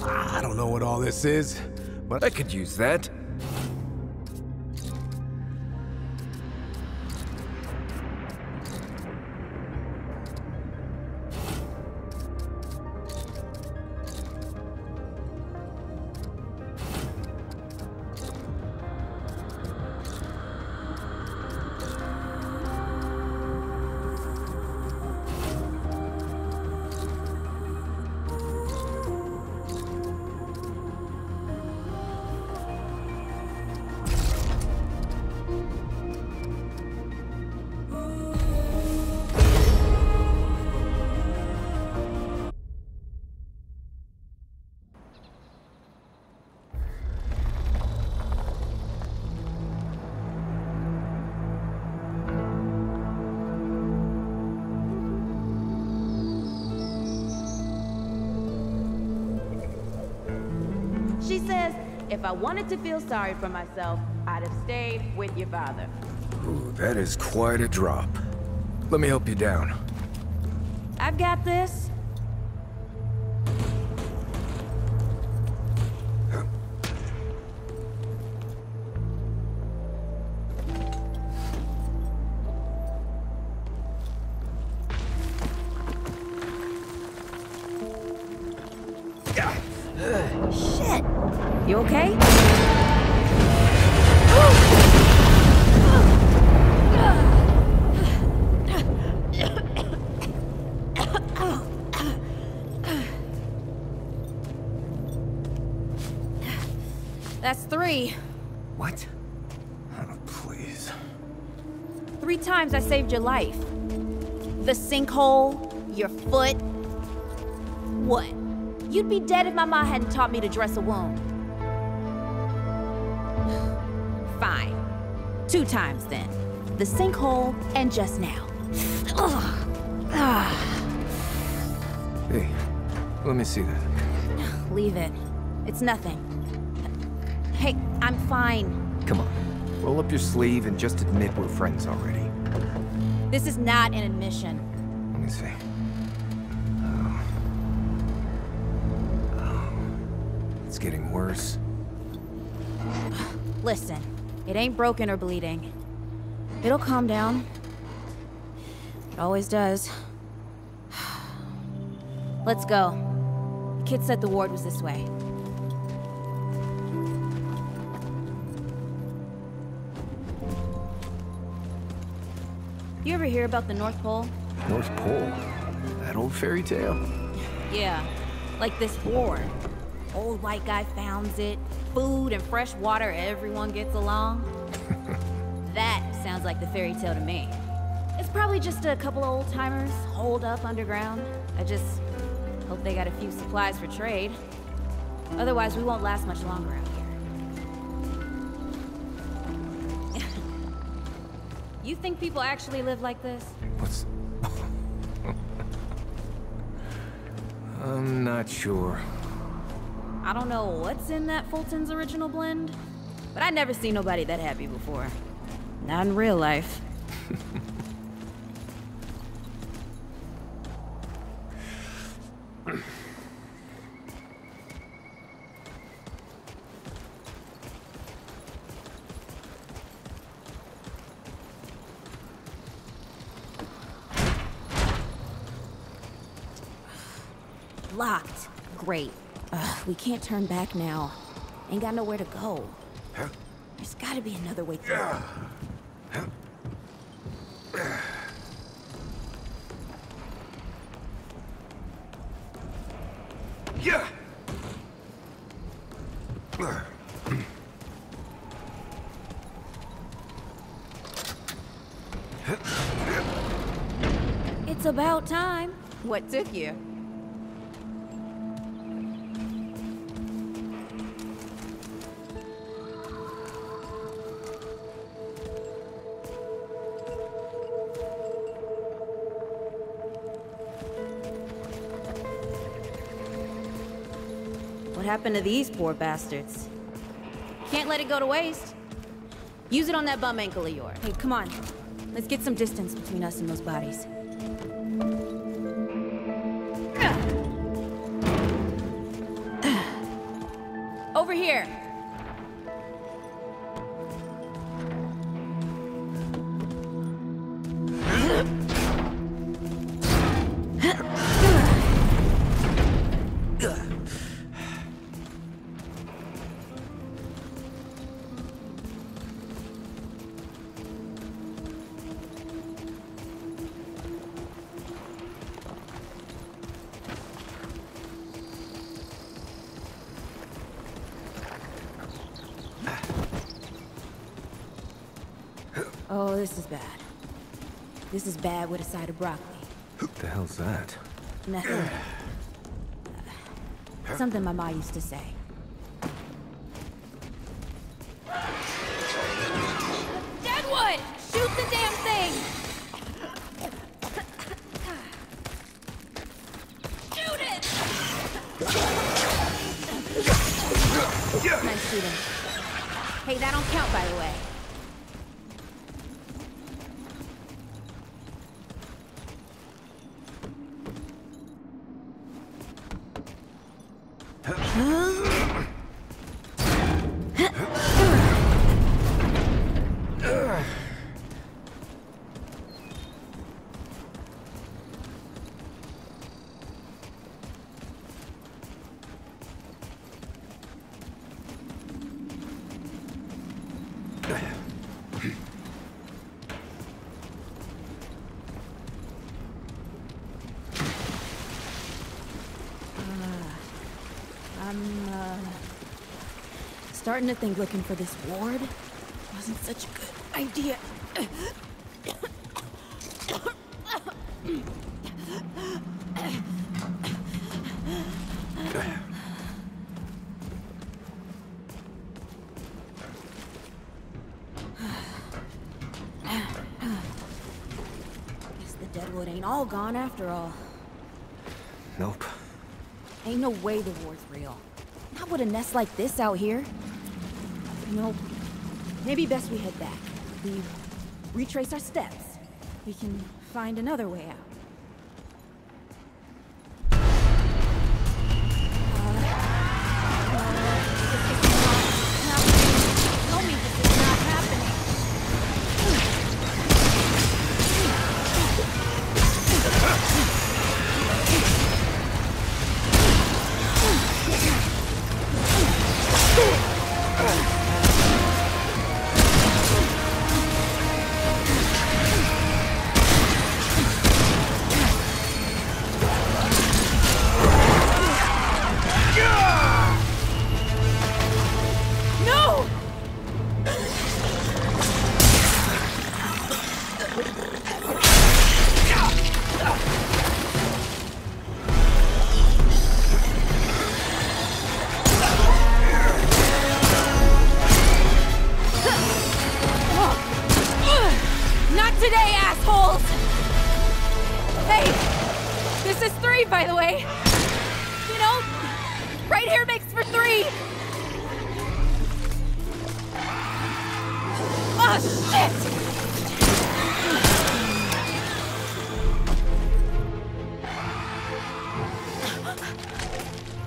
I don't know what all this is, but I could use that. She says, if I wanted to feel sorry for myself, I'd have stayed with your father. Ooh, that is quite a drop. Let me help you down. I've got this. Shit! You okay? That's 3. What? Oh, please. 3 times I saved your life. The sinkhole, your foot. What? You'd be dead if my mom hadn't taught me to dress a wound. Fine. 2 times then. The sinkhole and just now. Hey, let me see that. Leave it. It's nothing. Hey, I'm fine. Come on, roll up your sleeve and just admit we're friends already. This is not an admission. Let me see. It's getting worse. Listen, it ain't broken or bleeding. It'll calm down. It always does. Let's go. The kid said the ward was this way. You ever hear about the North Pole? North Pole? That old fairy tale? Yeah, like this war. Old white guy founds it. Food and fresh water, everyone gets along. That sounds like the fairy tale to me. It's probably just a couple of old-timers holed up underground. I just hope they got a few supplies for trade. Otherwise, we won't last much longer out here. You think people actually live like this? What's... I'm not sure. I don't know what's in that Fulton's original blend, but I never seen nobody that happy before. Not in real life. Locked. Great. We can't turn back now. Ain't got nowhere to go. There's gotta be another way through. It's about time. What took you? What happened to these poor bastards? Can't let it go to waste. Use it on that bum ankle of yours. Hey, come on. Let's get some distance between us and those bodies. over here. Oh, this is bad. This is bad with a side of broccoli. What the hell's that? Nothing. Something my ma used to say. Deadwood! Shoot the damn thing! Shoot it! Nice shooting. Hey, that don't count, by the way. Starting to think looking for this ward wasn't such a good idea. Guess the Deadwood ain't all gone after all. Nope. Ain't no way the ward's real. Not with a nest like this out here. You know, maybe best we head back. We retrace our steps. We can find another way out. Tell me this is not happening. By the way, you know, right here makes for 3. Oh, shit!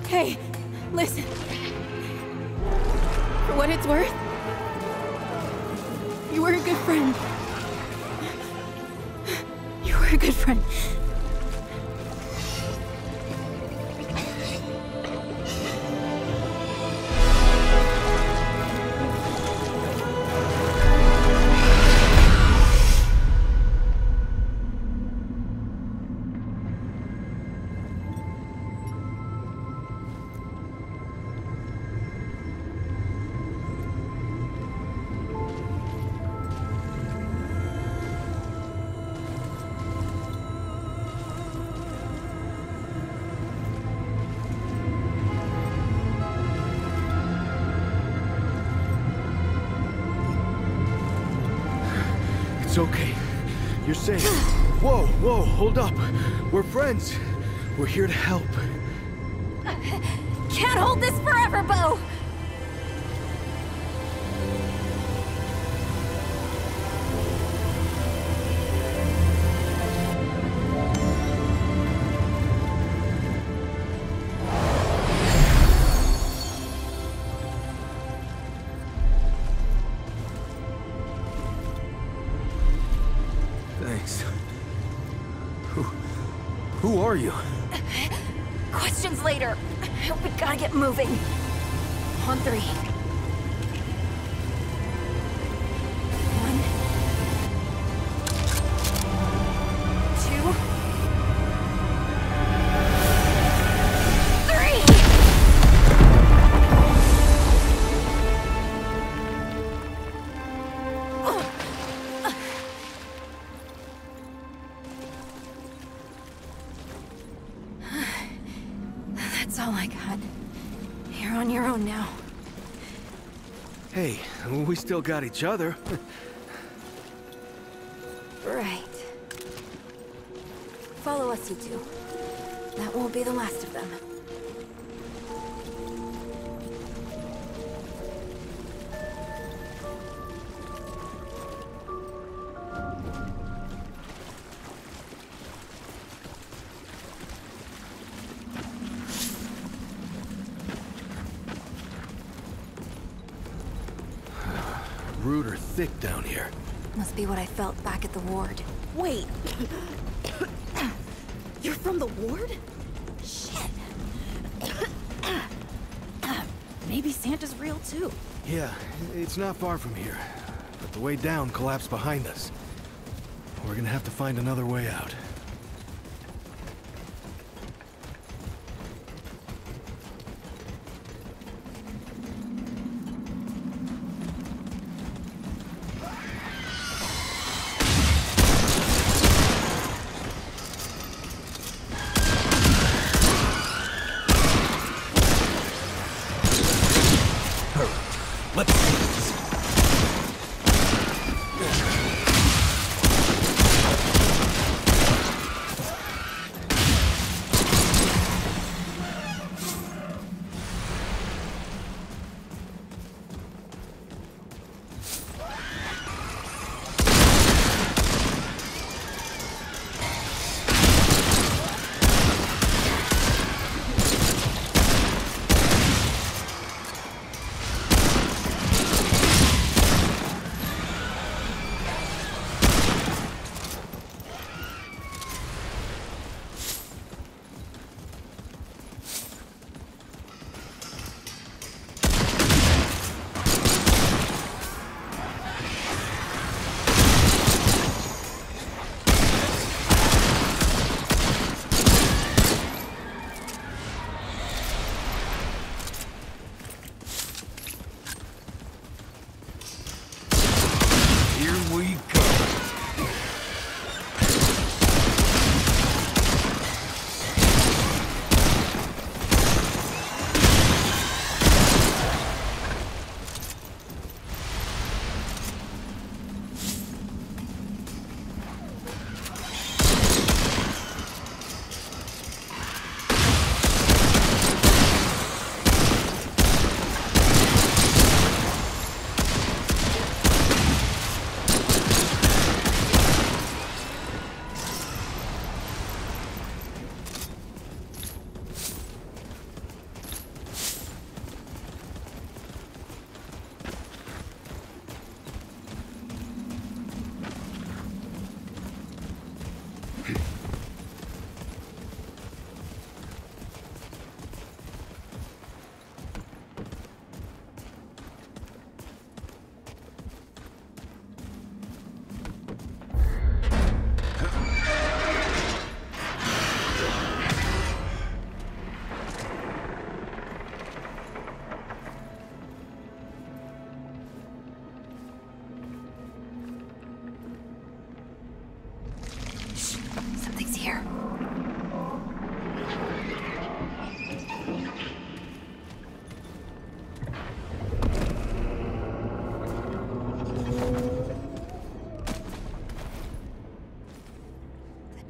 Hey, listen. For what it's worth, you were a good friend. You were a good friend. It's okay. You're safe. Whoa, whoa, hold up. We're friends. We're here to help. Can't hold this forever, Bo! Who are you? Questions later. We gotta get moving. On 3. 1, 2, 3. That's all I got. You're on your own now. Hey, we still got each other. Right. Follow us, you two. That won't be the last of them. Rude or thick down here. Must be what I felt back at the ward. Wait. You're from the ward? Shit. Maybe Santa's real too. Yeah, it's not far from here. But the way down collapsed behind us. We're gonna have to find another way out.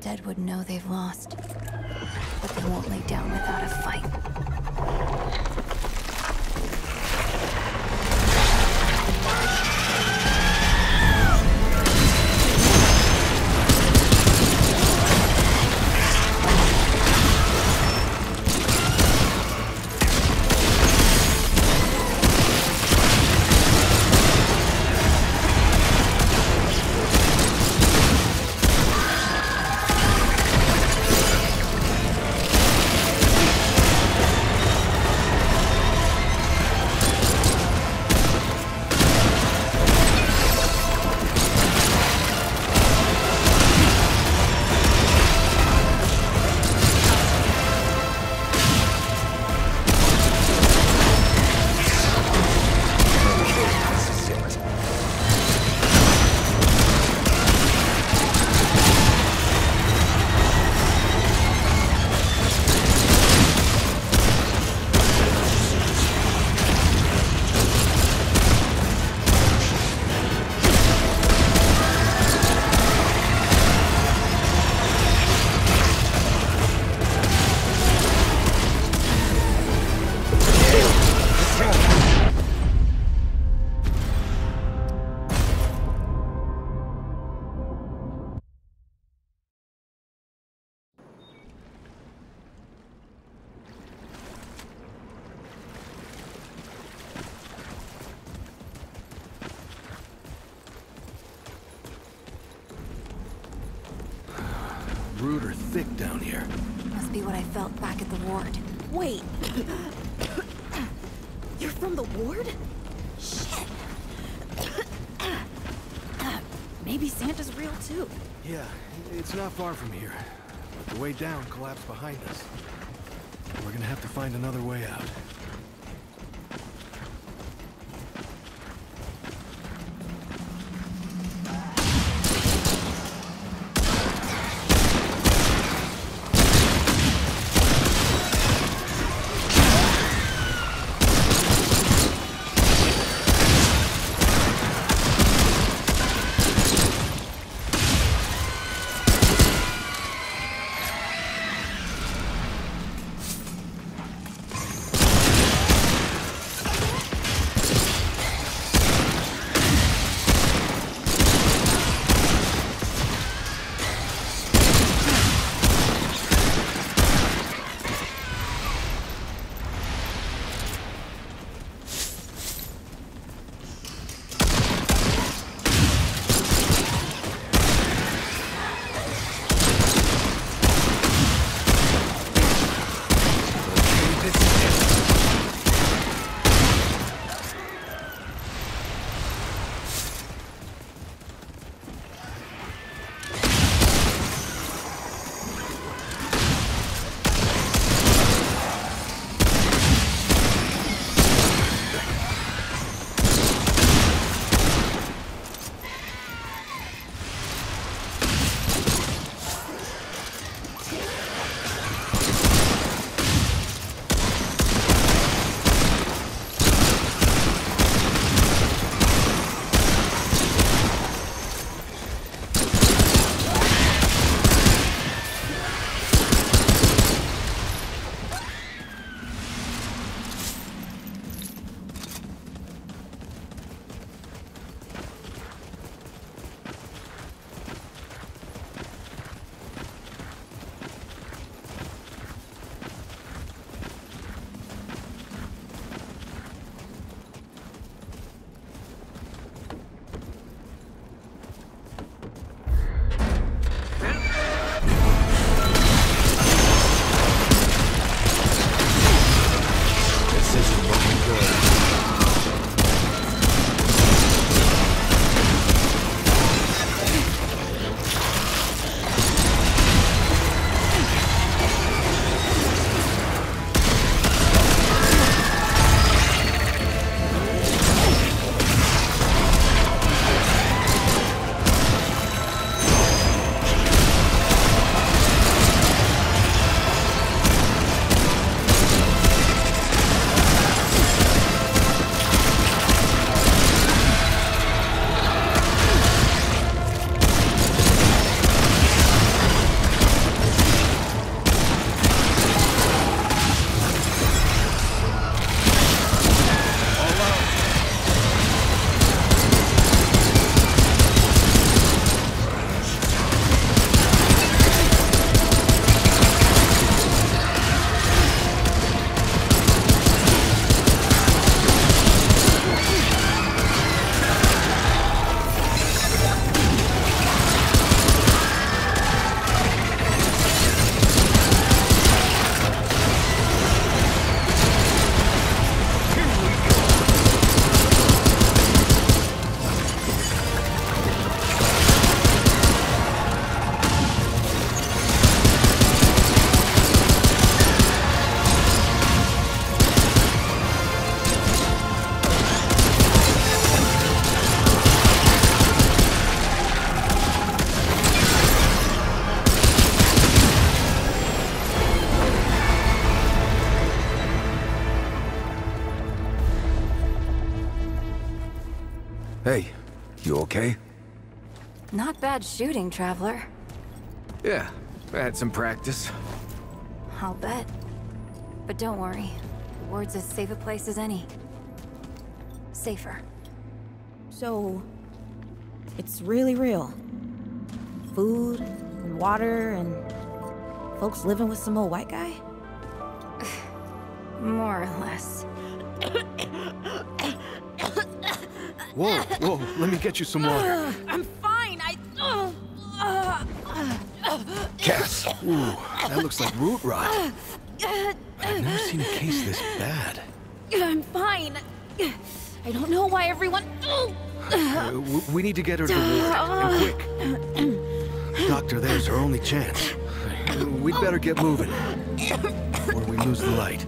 Dead would know they've lost, but they won't lay down without a fight. brute are thick down here. Must be what I felt back at the ward. Wait. You're from the ward? Shit. Maybe Santa's real too. Yeah, it's not far from here. But the way down collapsed behind us. We're gonna have to find another way out. Hey, you okay? Not bad shooting, Traveler. Yeah, I had some practice. I'll bet. But don't worry. The ward's as safe a place as any. Safer. So, it's really real. Food, and water, and folks living with some old white guy? More or less. Whoa, let me get you some water. I'm fine, Cass! Ooh, that looks like root rot. I've never seen a case this bad. I'm fine. I don't know why everyone... We need to get her to ward, and quick. Doctor, there's our only chance. We'd better get moving, or we lose the light.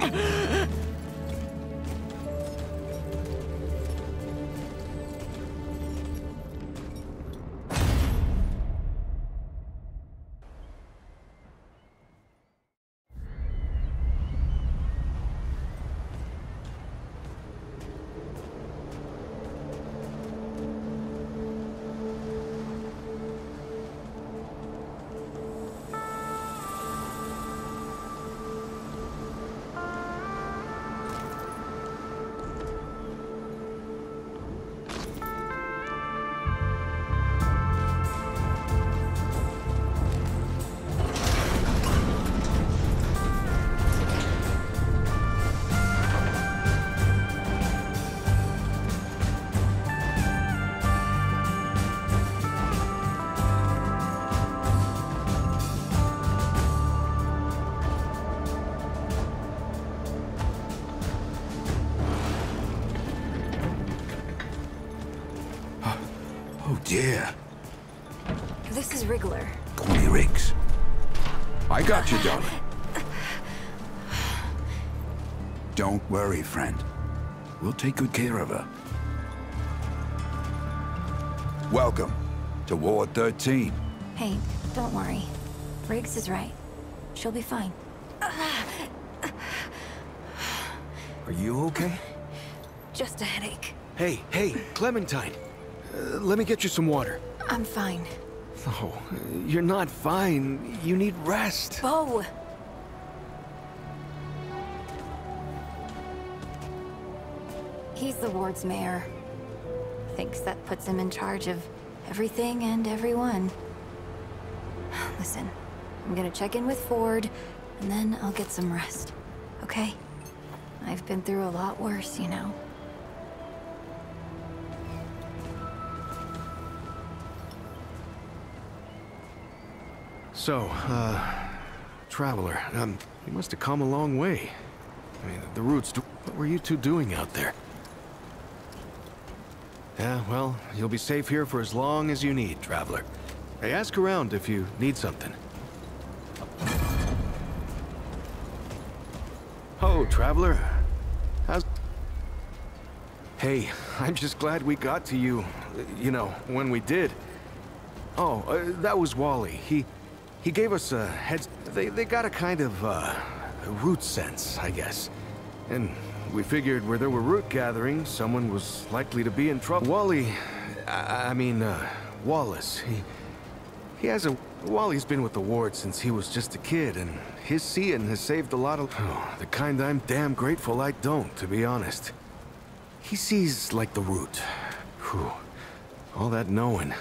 Oh dear. This is Wriggler. Call me Riggs. I got you, darling. Don't worry, friend. We'll take good care of her. Welcome to Ward 13. Hey, don't worry. Riggs is right. She'll be fine. Are you okay? Just a headache. Hey, Clementine. Let me get you some water. I'm fine. Oh, you're not fine. You need rest. Bo! He's the ward's mayor. Thinks that puts him in charge of everything and everyone. Listen, I'm gonna check in with Ford, and then I'll get some rest. Okay? I've been through a lot worse, you know. So, Traveler, you must have come a long way. I mean, the roots, what were you two doing out there? Yeah, well, you'll be safe here for as long as you need, Traveler. Hey, ask around if you need something. Oh, Traveler. How's... Hey, I'm just glad we got to you, you know, when we did. Oh, that was Wally. He gave us a head... They got a kind of, a root sense, I guess. And we figured where there were root gatherings, someone was likely to be in trouble. Wally... I mean, Wallace, Wally's been with the ward since he was just a kid, and his seeing has saved a lot of... Oh, the kind I'm damn grateful I don't, to be honest. He sees like the root. Whew. All that knowing.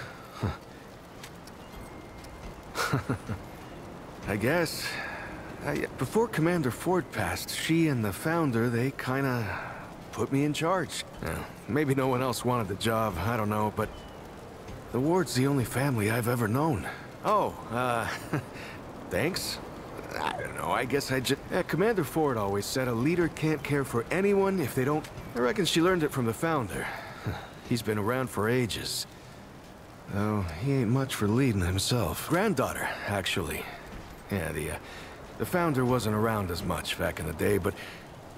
I guess. Before Commander Ford passed, she and the Founder, they kinda put me in charge. Maybe no one else wanted the job, I don't know, but the ward's the only family I've ever known. Oh, thanks? I don't know, I guess I just... Commander Ford always said a leader can't care for anyone if they don't... I reckon she learned it from the Founder. He's been around for ages. Oh, he ain't much for leading himself. Granddaughter, actually. Yeah, the Founder wasn't around as much back in the day, but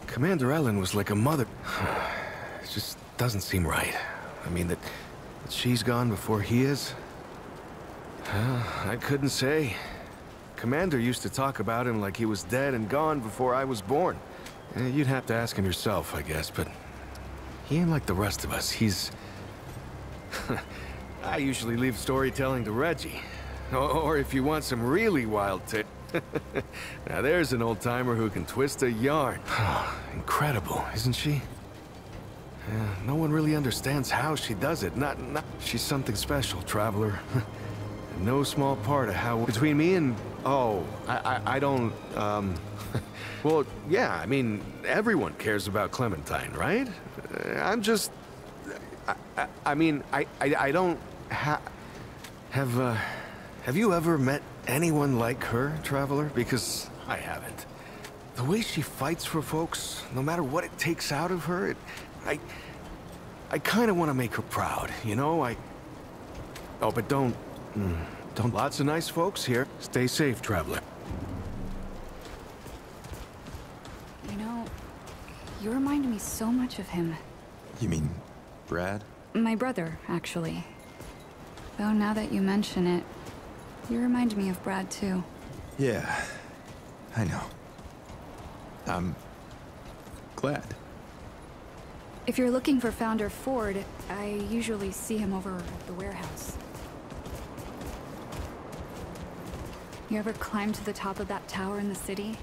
Commander Ellen was like a mother. It just doesn't seem right. I mean, that she's gone before he is? I couldn't say. Commander used to talk about him like he was dead and gone before I was born. You'd have to ask him yourself, I guess, but he ain't like the rest of us. He's... I usually leave storytelling to Reggie. Or if you want some really wild tales. Now there's an old-timer who can twist a yarn. Incredible, isn't she? No one really understands how she does it. Not... She's something special, Traveler. No small part of how... Between me and... Oh, I don't... Well, yeah, I mean, everyone cares about Clementine, right? I'm just... I mean, I don't... Have you ever met anyone like her, Traveler? Because I haven't. The way she fights for folks, no matter what it takes out of her, I kind of want to make her proud, you know? Oh, but don't... Lots of nice folks here. Stay safe, Traveler. You know, you remind me so much of him. You mean Brad? My brother, actually. Though now that you mention it, you remind me of Brad too. Yeah, I know. I'm glad. If you're looking for Founder Ford, I usually see him over at the warehouse. You ever climb to the top of that tower in the city?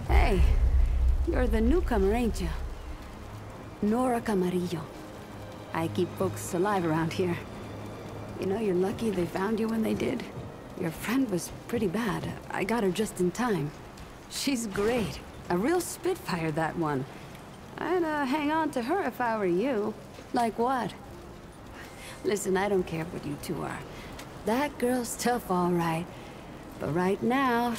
Hey, you're the newcomer, ain't you? Nora Camarillo. I keep folks alive around here. You know, you're lucky they found you when they did. Your friend was pretty bad. I got her just in time. She's great. A real spitfire, that one. I'd hang on to her if I were you. Like what? Listen, I don't care what you two are. That girl's tough, all right. But right now...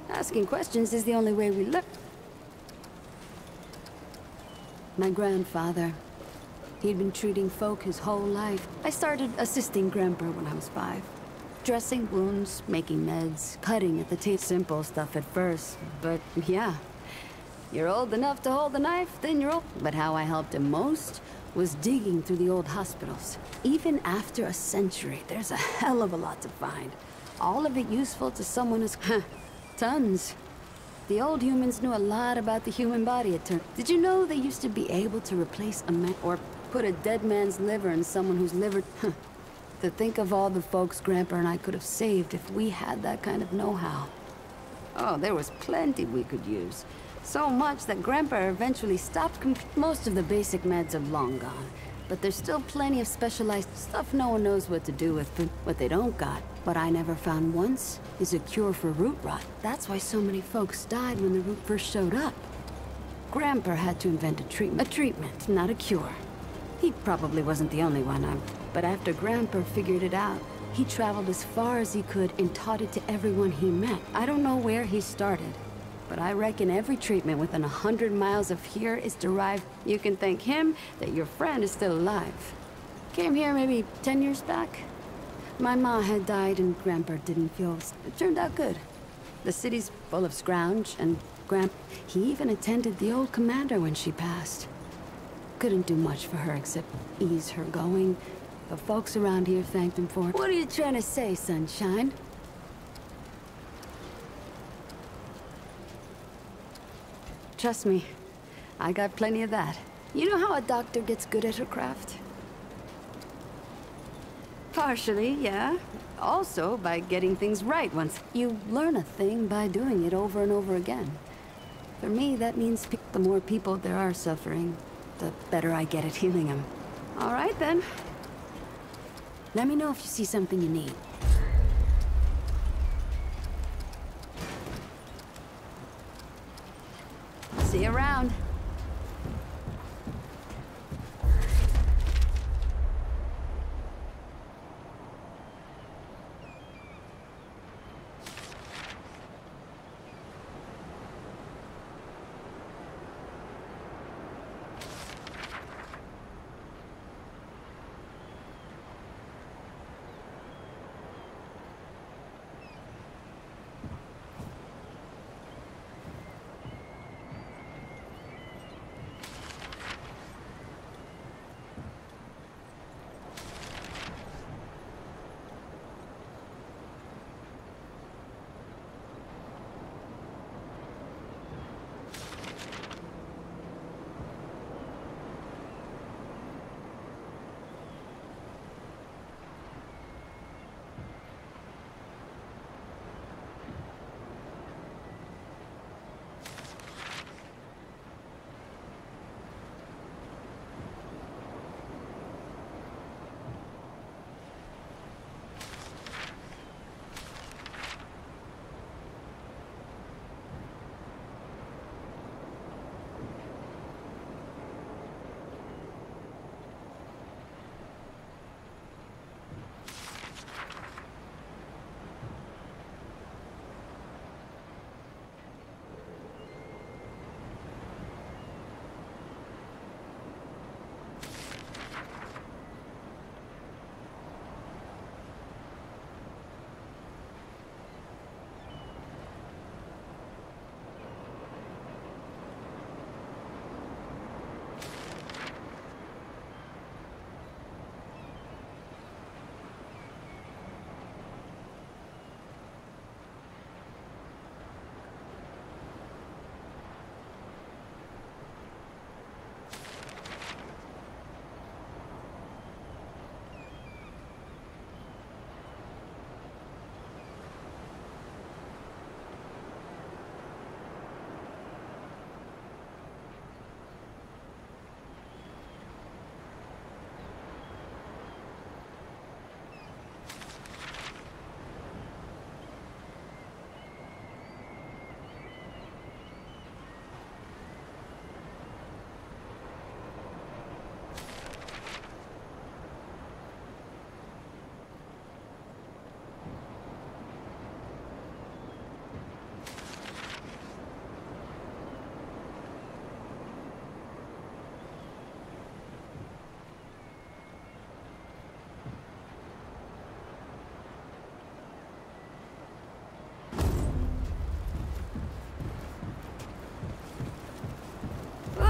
asking questions is the only way we look. My grandfather. He'd been treating folk his whole life. I started assisting Grandpa when I was 5. Dressing wounds, making meds, cutting at the tape. Simple stuff at first, but yeah. You're old enough to hold the knife, then you're old. But how I helped him most was digging through the old hospitals. Even after a century, there's a hell of a lot to find. All of it useful to someone who's... tons. The old humans knew a lot about the human body, it turned. Did you know they used to be able to replace a man or put a dead man's liver in someone whose liver... To think of all the folks Grandpa and I could have saved if we had that kind of know-how. Oh, there was plenty we could use. So much that Grandpa eventually stopped most of the basic meds are long gone. But there's still plenty of specialized stuff no one knows what to do with. But what they don't got, what I never found once, is a cure for root rot. That's why so many folks died when the root first showed up. Grandpa had to invent a treatment. A treatment, not a cure. He probably wasn't the only one, but after Grandpa figured it out, he traveled as far as he could and taught it to everyone he met. I don't know where he started, but I reckon every treatment within 100 miles of here is derived. You can thank him that your friend is still alive. Came here maybe 10 years back. My ma had died and Grandpa didn't feel... It turned out good. The city's full of scrounge and he even attended the old commander when she passed. Couldn't do much for her except ease her going. The folks around here thanked him for it. What are you trying to say, Sunshine? Trust me, I got plenty of that. You know how a doctor gets good at her craft? Partially, yeah. Also, by getting things right once. You learn a thing by doing it over and over again. For me, that means the more people there are suffering, the better I get at healing them. All right, then. Let me know if you see something you need. See you around.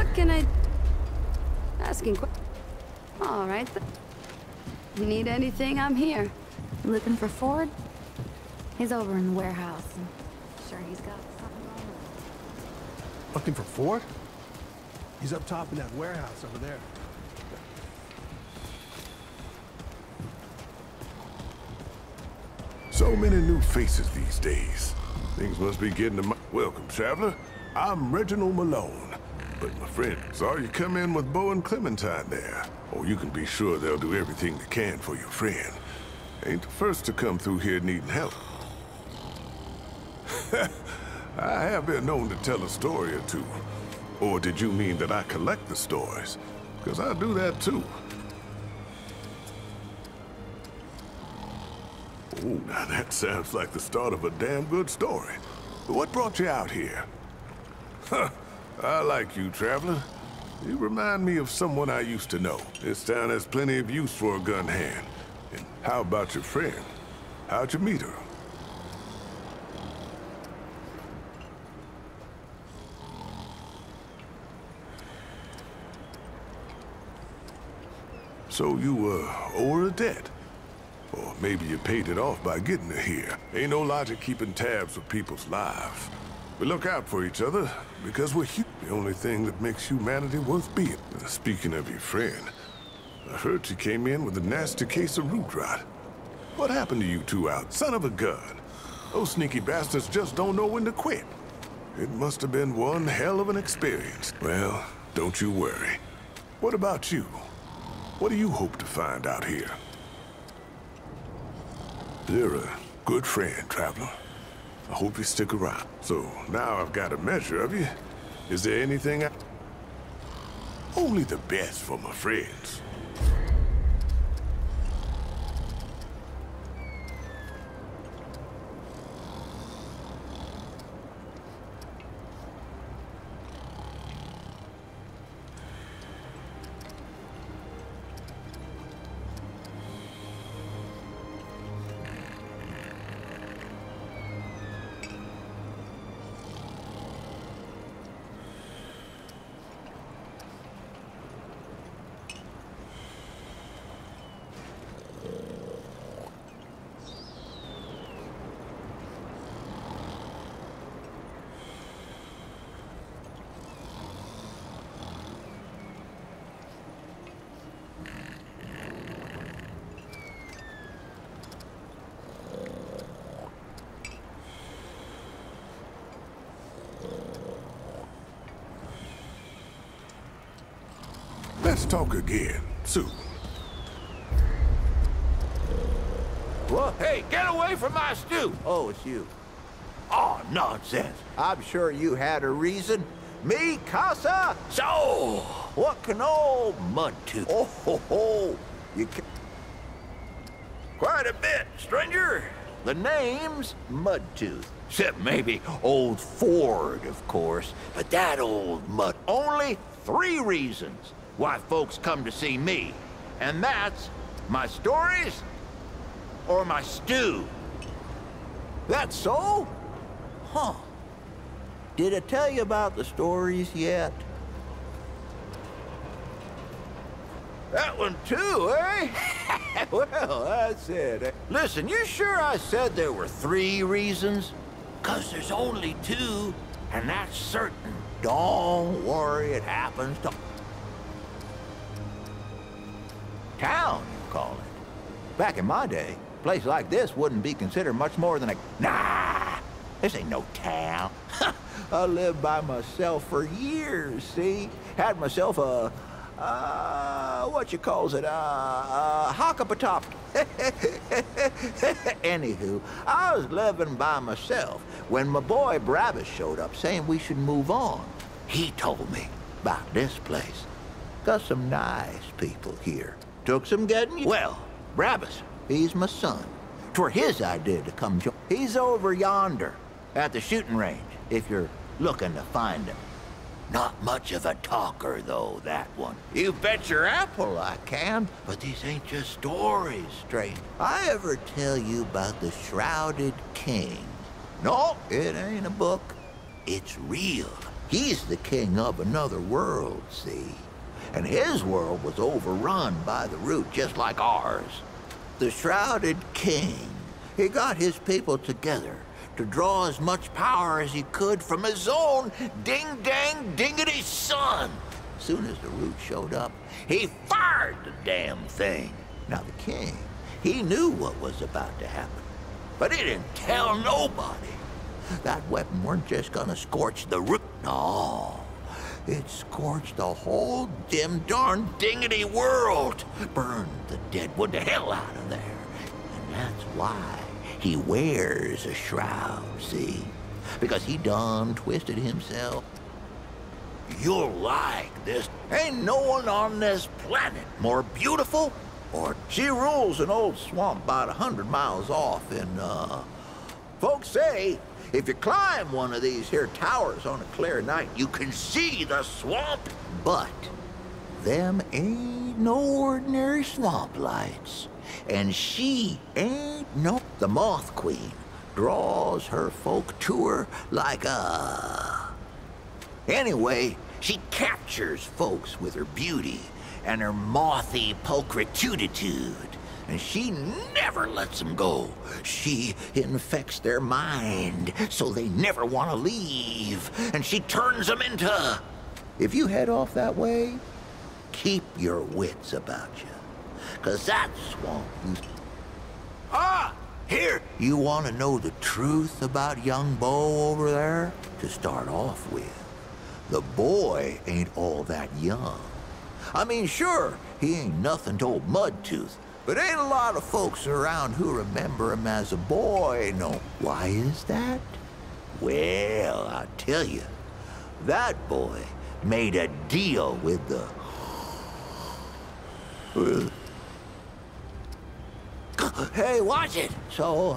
What can I... Asking all right. You need anything, I'm here. Looking for Ford? He's over in the warehouse. I'm sure he's got something on him. Looking for Ford? He's up top in that warehouse over there. So many new faces these days. Things must be getting to my... Welcome, traveler. I'm Reginald Malone. But my friend, saw you come in with Bo and Clementine there. Or you can be sure they'll do everything they can for your friend. Ain't the first to come through here needing help. I have been known to tell a story or two. Or did you mean that I collect the stories? Because I do that too. Oh, now that sounds like the start of a damn good story. What brought you out here? Huh, I like you, traveler. You remind me of someone I used to know. This town has plenty of use for a gun hand. And how about your friend? How'd you meet her? So you, owe her a debt? Or maybe you paid it off by getting her here. Ain't no logic keeping tabs with people's lives. We look out for each other because we're the only thing that makes humanity worth being. Speaking of your friend, I heard she came in with a nasty case of root rot. What happened to you two out? Son of a gun. Those sneaky bastards just don't know when to quit. It must have been one hell of an experience. Well, don't you worry. What about you? What do you hope to find out here? You're a good friend, traveler. I hope you stick around. So, now I've got a measure of you. Is there anything Only the best for my friends. Let's talk again, soon. What? Hey, get away from my stew! Oh, it's you. Oh, nonsense. I'm sure you had a reason. Me casa? So, what can old Mudtooth? Oh, ho, ho. You can... Quite a bit, stranger. The name's Mudtooth. Except maybe old Ford, of course. But that old Mud... Only 3 reasons why folks come to see me. And that's my stories or my stew. That's so? Huh. Did I tell you about the stories yet? That one too, eh? Well, that's it. Listen, you sure I said there were 3 reasons? 'Cause there's only 2, and that's certain. Don't worry, it happens to... Town, you call it. Back in my day, a place like this wouldn't be considered much more than a... Nah, this ain't no town. I lived by myself for years, see? Had myself a... what you calls it? Hockapatop. Anywho, I was living by myself when my boy Brabus showed up saying we should move on. He told me about this place. Got some nice people here. Took some getting... Well, Brabus, he's my son. 'Twere his idea to come join. He's over yonder at the shooting range, if you're looking to find him. Not much of a talker, though, that one. You bet your apple I can. But these ain't just stories, stranger. I ever tell you about the Shrouded King? No, it ain't a book. It's real. He's the king of another world, see? And his world was overrun by the root just like ours. The Shrouded King, he got his people together to draw as much power as he could from his own ding-dang-dingity son. As soon as the root showed up, he fired the damn thing. Now the king, he knew what was about to happen, but he didn't tell nobody. That weapon weren't just gonna scorch the root, no. It scorched the whole dim darn dingity world. Burned the deadwood to hell out of there. And that's why he wears a shroud, see? Because he done twisted himself. You'll like this. Ain't no one on this planet more beautiful or... She rules an old swamp about 100 miles off and, folks say if you climb one of these here towers on a clear night, you can see the swamp. But them ain't no ordinary swamp lights. And she ain't no... The Moth Queen draws her folk to her like a... Anyway, she captures folks with her beauty and her mothy pulchritude. And she never lets them go. She infects their mind so they never want to leave. And she turns them into... If you head off that way, keep your wits about you. 'Cause that swamp... Here! You want to know the truth about young Bo over there? To start off with, the boy ain't all that young. I mean, sure, he ain't nothing to old Mudtooth, but ain't a lot of folks around who remember him as a boy, no. Why is that? Well, I'll tell you, that boy made a deal with the... Hey, watch it! So,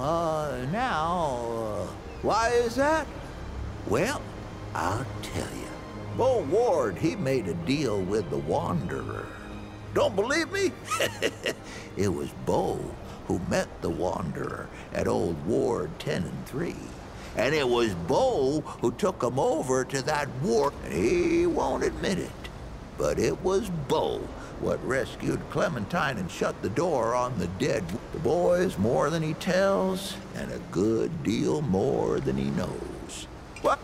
now, why is that? Well, I'll tell you. Bo Ward, he made a deal with the Wanderer. Don't believe me? It was Bo who met the Wanderer at Old Ward 10 and 3. And it was Bo who took him over to that war. And he won't admit it, but it was Bo what rescued Clementine and shut the door on the dead. The boy's more than he tells, and a good deal more than he knows. What?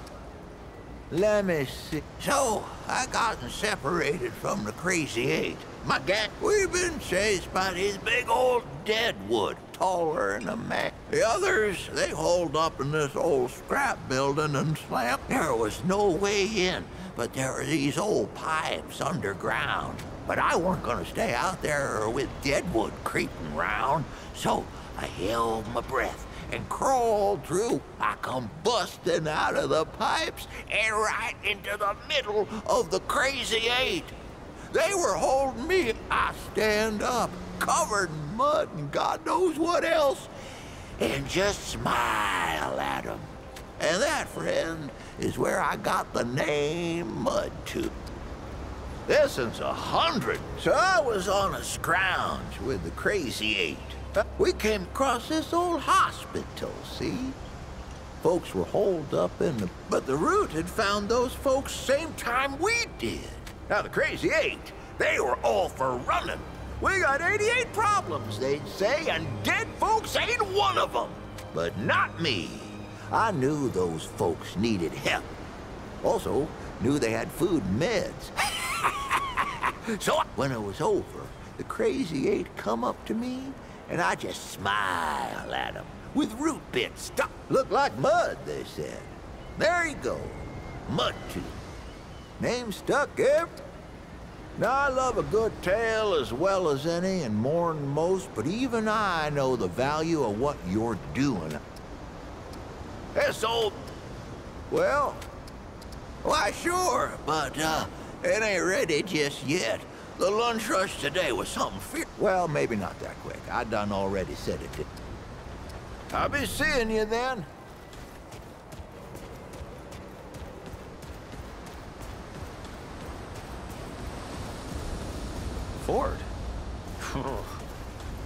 Let me see. So, I gotten separated from the Crazy Eight. My gang, we've been chased by these big old deadwood, taller than a man. The others, they holed up in this old scrap building and slept. There was no way in, but there were these old pipes underground. But I weren't gonna stay out there with deadwood creeping round, so I held my breath and crawled through. I come busting out of the pipes and right into the middle of the Crazy Eight. They were holding me. I stand up, covered in mud and God knows what else, and just smile at them. And that, friend, is where I got the name Mudtooth. This since 100. So I was on a scrounge with the Crazy Eight. We came across this old hospital, see? Folks were holed up in the... But the Root had found those folks same time we did. Now the Crazy Eight, they were all for running. We got 88 problems, they'd say, and dead folks ain't one of them. But not me. I knew those folks needed help. Also, knew they had food and meds. So when it was over, the Crazy Eight come up to me, and I just smile at them with root bits stuck. Looked like mud, they said. There you go, Mudtooth. Name stuck, eh? Now, I love a good tale as well as any and more than most, but even I know the value of what you're doing. This old... Well, why, sure, but, it ain't ready just yet. The lunch rush today was something fierce. Well, maybe not that quick. I done already said it did. I'll be seeing you then. Ford?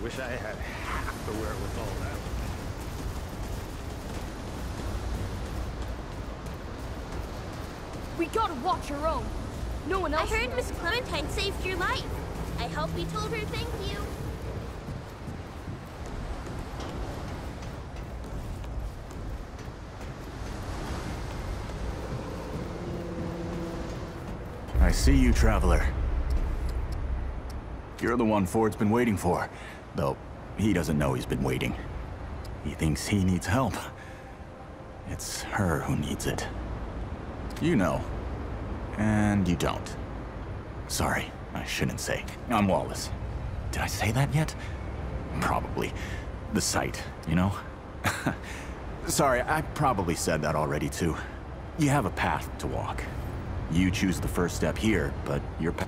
Wish I had half the wherewithal now. We gotta watch our own. No one else I heard knows. Miss Clementine saved your life. I hope you told her thank you. I see you, Traveler. You're the one Ford's been waiting for. Though, he doesn't know he's been waiting. He thinks he needs help. It's her who needs it. You know. And you don't. Sorry, I shouldn't say. I'm Wallace. Did I say that yet? Probably. The site, you know? Sorry, I probably said that already too. You have a path to walk. You choose the first step here, but your path...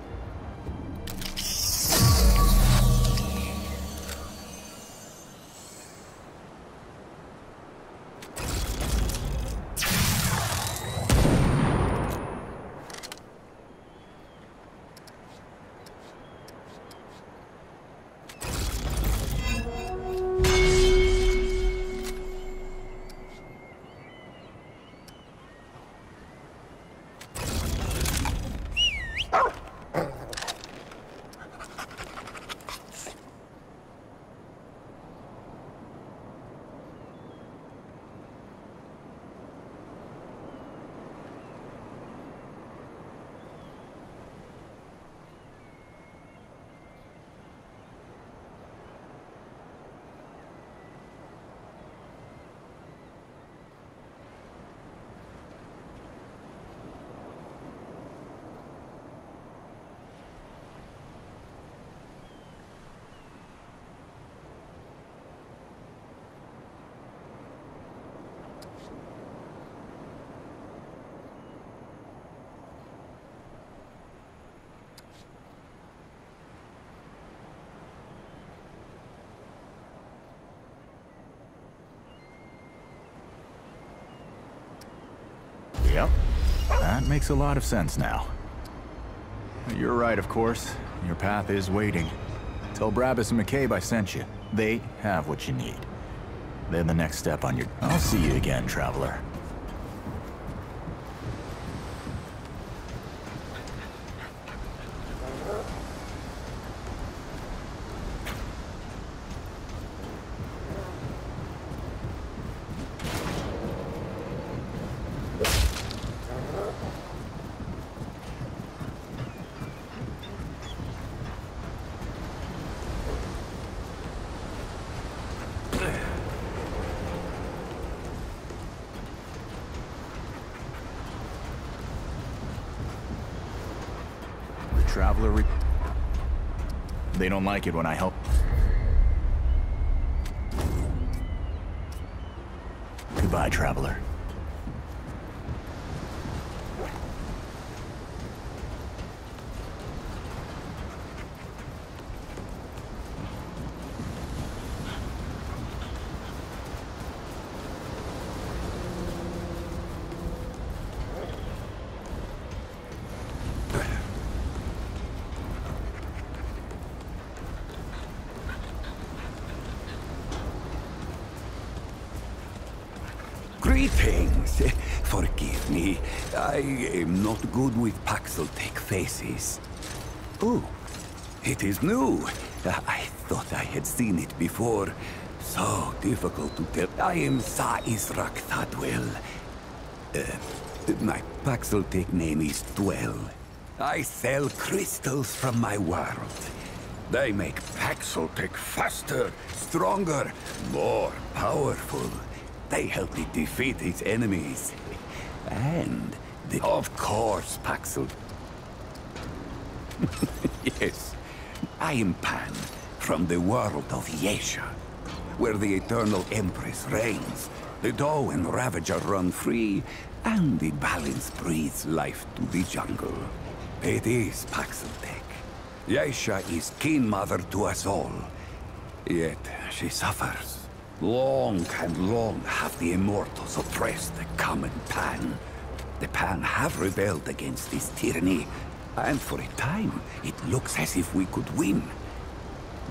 Yep. That makes a lot of sense now. You're right, of course. Your path is waiting. Tell Brabus and McCabe I sent you. They have what you need. They're the next step on your... I'll see you again, Traveler. Traveler They don't like it when I help. Goodbye, Traveler. Greetings. Forgive me. I am not good with Paxel-Tech faces. Oh, it is new. I thought I had seen it before. So difficult to tell. I am Sa Israk Thadwell. My Paxel-Tech name is Dwell. I sell crystals from my world. They make Paxel-Tech faster, stronger, more powerful. They help it defeat its enemies. And, of course, Paxel. Yes, I am Pan, from the world of Yesha, where the Eternal Empress reigns, the Doe and Ravager run free, and the balance breathes life to the jungle. It is Paxel-Tech. Yesha is kin mother to us all. Yet, she suffers. Long and long have the Immortals oppressed the common Pan. The Pan have rebelled against this tyranny, and for a time, it looks as if we could win.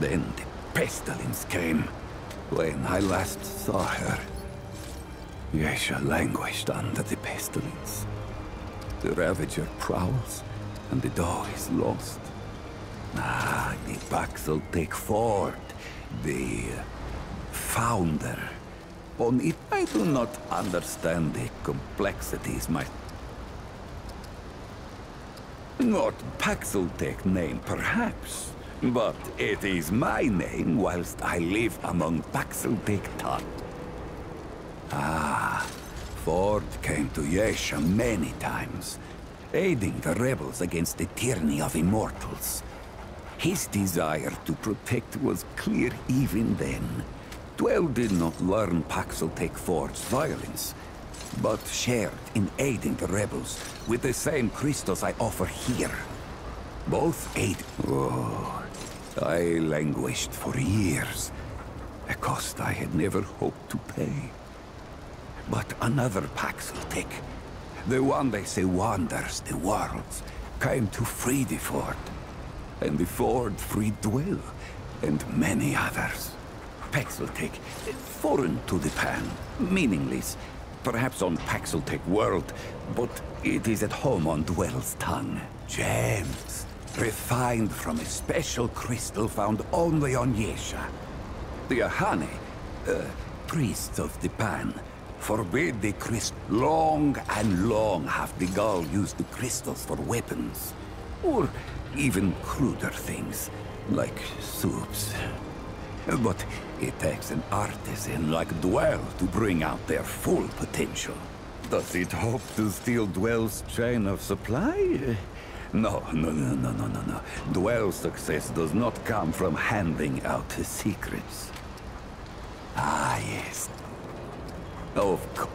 Then the pestilence came. When I last saw her, Yesha languished under the pestilence. The Ravager prowls, and the door is lost. Ah, the Paxeltech Ford, the founder. On it, I do not understand the complexities, Not Paxeltech name, perhaps, but it is my name whilst I live among Paxeltech Tot. Ah, Ford came to Yesha many times, aiding the rebels against the tyranny of immortals. His desire to protect was clear even then. Dwell did not learn Paxeltech Ford's violence, but shared in aiding the rebels with the same crystals I offer here. Both aid... Oh, I languished for years, a cost I had never hoped to pay. But another Paxeltech, the one they say wanders the worlds, came to free the Ford. And the Ford freed Dwell, and many others. Paxeltech, foreign to the Pan, meaningless. Perhaps on Paxeltech world, but it is at home on Dwell's tongue. Gems, refined from a special crystal found only on Yesha. The Ahane, priests of the Pan, forbid the crystal. Long and long have the Gaul used the crystals for weapons. Or even cruder things, like soups. But it takes an artisan like Dwell to bring out their full potential. Does it hope to steal Dwell's chain of supply? No. Dwell's success does not come from handing out his secrets. Ah, yes. Of course.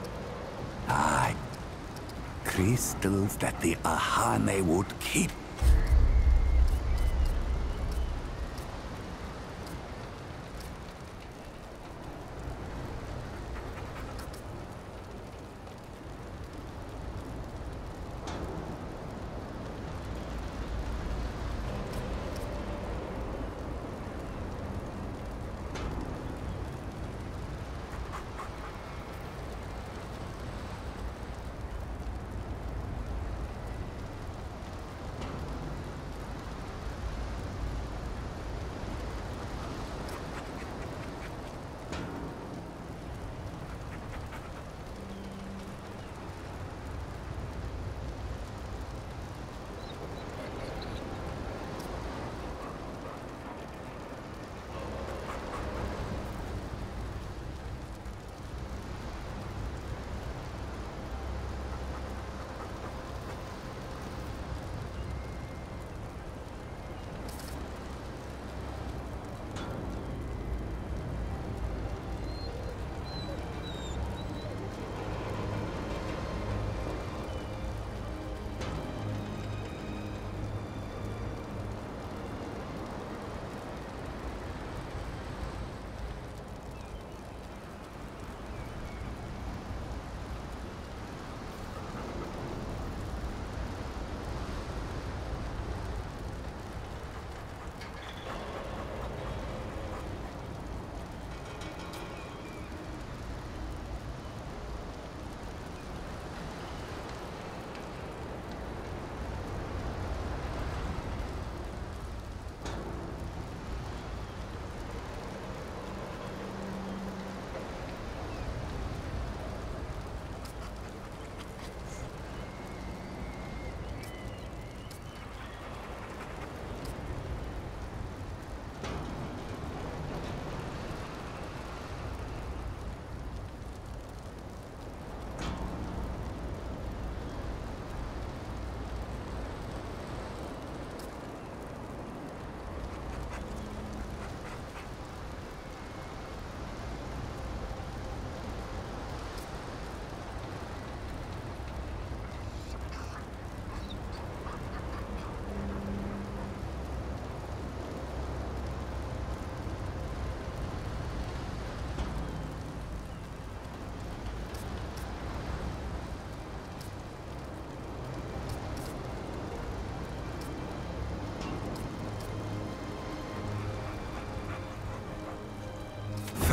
Crystals that the Ahane would keep.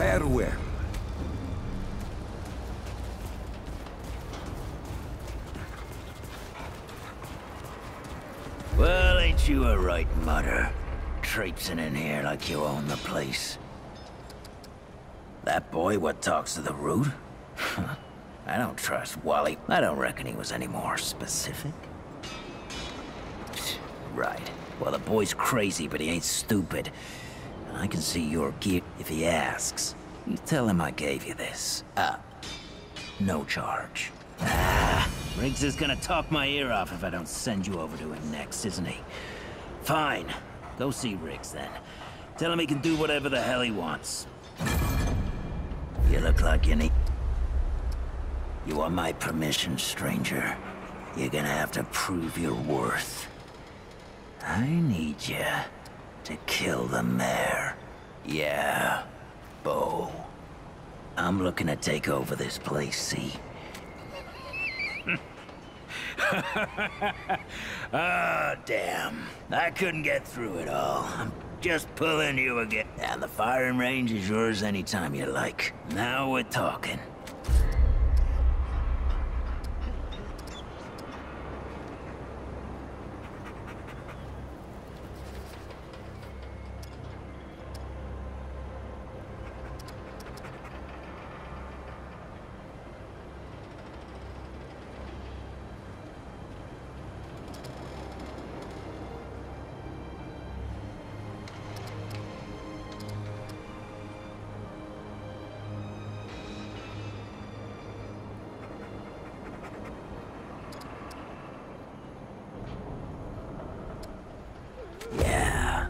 Farewell. Ain't you a right mutter? Traipsing in here like you own the place. That boy what talks to the root? I don't trust Wally. I don't reckon he was any more specific. Right. Well, the boy's crazy, but he ain't stupid. And I can see your gear if he asks. You tell him I gave you this. No charge. Riggs is gonna talk my ear off if I don't send you over to him next, isn't he? Fine. Go see Riggs, then. Tell him he can do whatever the hell he wants. You look like you need... You want my permission, stranger? You're gonna have to prove your worth. I need you to kill the mayor. Yeah, Bo. I'm looking to take over this place, see? Ah, damn. I couldn't get through it all. I'm just pulling you again. And the firing range is yours anytime you like. Now we're talking.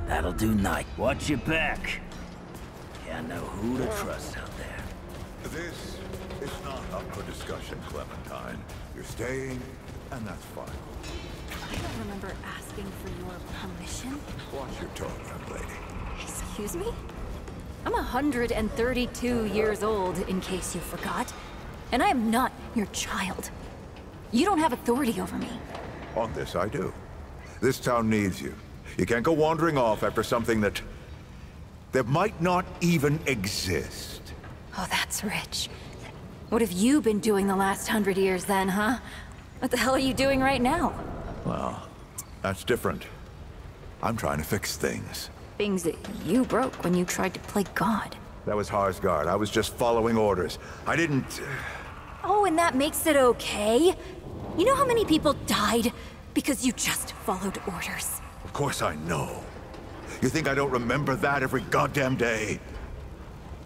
That'll do night. Watch your back. Can't know who to trust out there. This is not up for discussion, Clementine. You're staying, and that's fine. I don't remember asking for your permission. Watch your tone, young lady. Excuse me? I'm 132 years old, in case you forgot. And I am not your child. You don't have authority over me. On this, I do. This town needs you. You can't go wandering off after something that might not even exist. Oh, that's rich. What have you been doing the last 100 years then, huh? What the hell are you doing right now? Well, that's different. I'm trying to fix things. Things that you broke when you tried to play God. That was Harsgard. I was just following orders. I didn't... Oh, and that makes it okay? You know how many people died because you just followed orders? Of course I know. You think I don't remember that every goddamn day?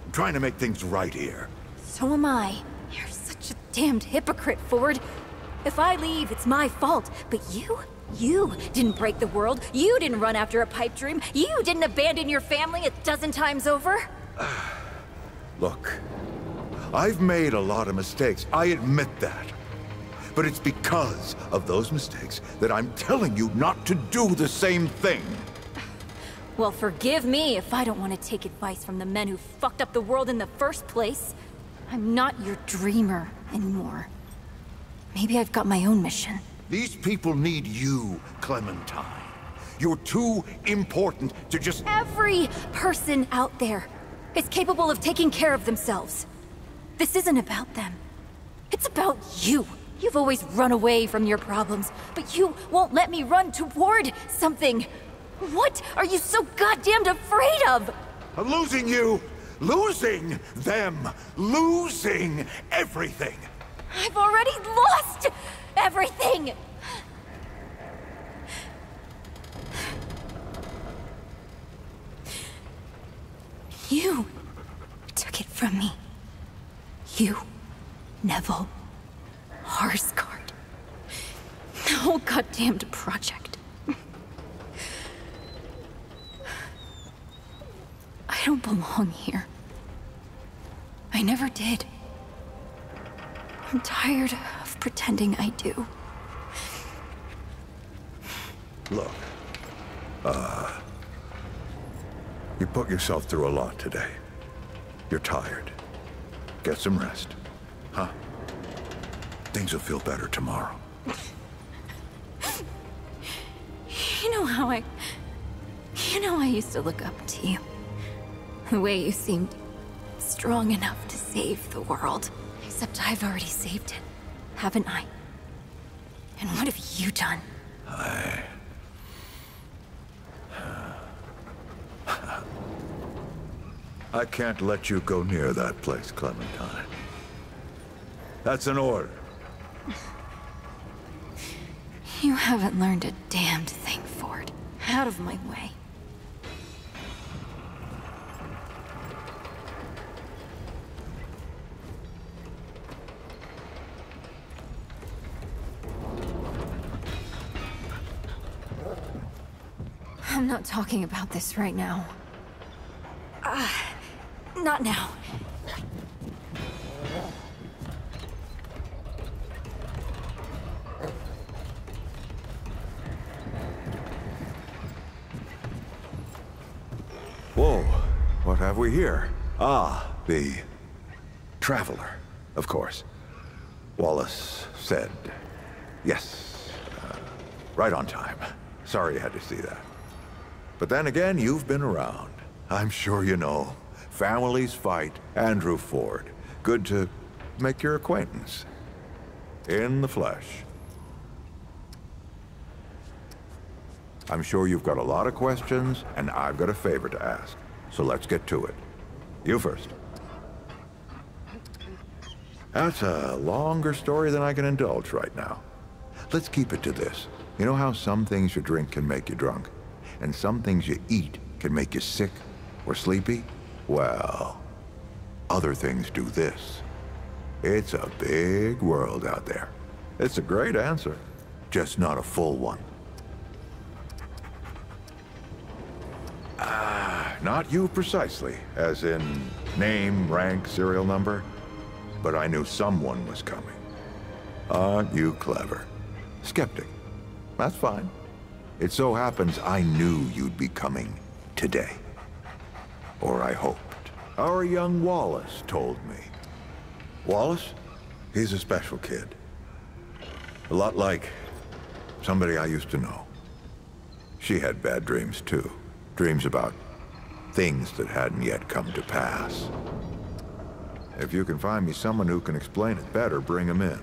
I'm trying to make things right here. So am I. You're such a damned hypocrite, Ford. If I leave, it's my fault. But you didn't break the world. You didn't run after a pipe dream. You didn't abandon your family 12 times over. Look, I've made a lot of mistakes. I admit that. But it's because of those mistakes that I'm telling you not to do the same thing. Well, forgive me if I don't want to take advice from the men who fucked up the world in the first place. I'm not your dreamer anymore. Maybe I've got my own mission. These people need you, Clementine. You're too important to just... Every person out there is capable of taking care of themselves. This isn't about them. It's about you. You've always run away from your problems, but you won't let me run toward something. What are you so goddamned afraid of? I'm losing you, losing them, losing everything. I've already lost everything. You took it from me. You, Neville. Harsgard. The whole goddamned project. I don't belong here. I never did. I'm tired of pretending I do. Look, you put yourself through a lot today. You're tired. Get some rest, huh? Things will feel better tomorrow. You know how I used to look up to you. The way you seemed strong enough to save the world. Except I've already saved it, haven't I? And what have you done? I can't let you go near that place, Clementine. That's an order. You haven't learned a damned thing, Ford. Out of my way. I'm not talking about this right now. Not now. Whoa, what have we here? Ah, the Traveler, of course. Wallace said, yes, right on time. Sorry you had to see that. But then again, you've been around. I'm sure you know. Families fight. Andrew Ford. Good to make your acquaintance. In the flesh. I'm sure you've got a lot of questions, and I've got a favor to ask. So let's get to it. You first. That's a longer story than I can indulge right now. Let's keep it to this. You know how some things you drink can make you drunk? And some things you eat can make you sick or sleepy? Well, other things do this. It's a big world out there. It's a great answer, just not a full one. Not you precisely, as in name, rank, serial number, but I knew someone was coming. Aren't you clever? Skeptic. That's fine. It so happens I knew you'd be coming today. Or I hoped. Our young Wallace told me. Wallace? He's a special kid. A lot like somebody I used to know. She had bad dreams too. Dreams about things that hadn't yet come to pass. If you can find me someone who can explain it better, bring him in.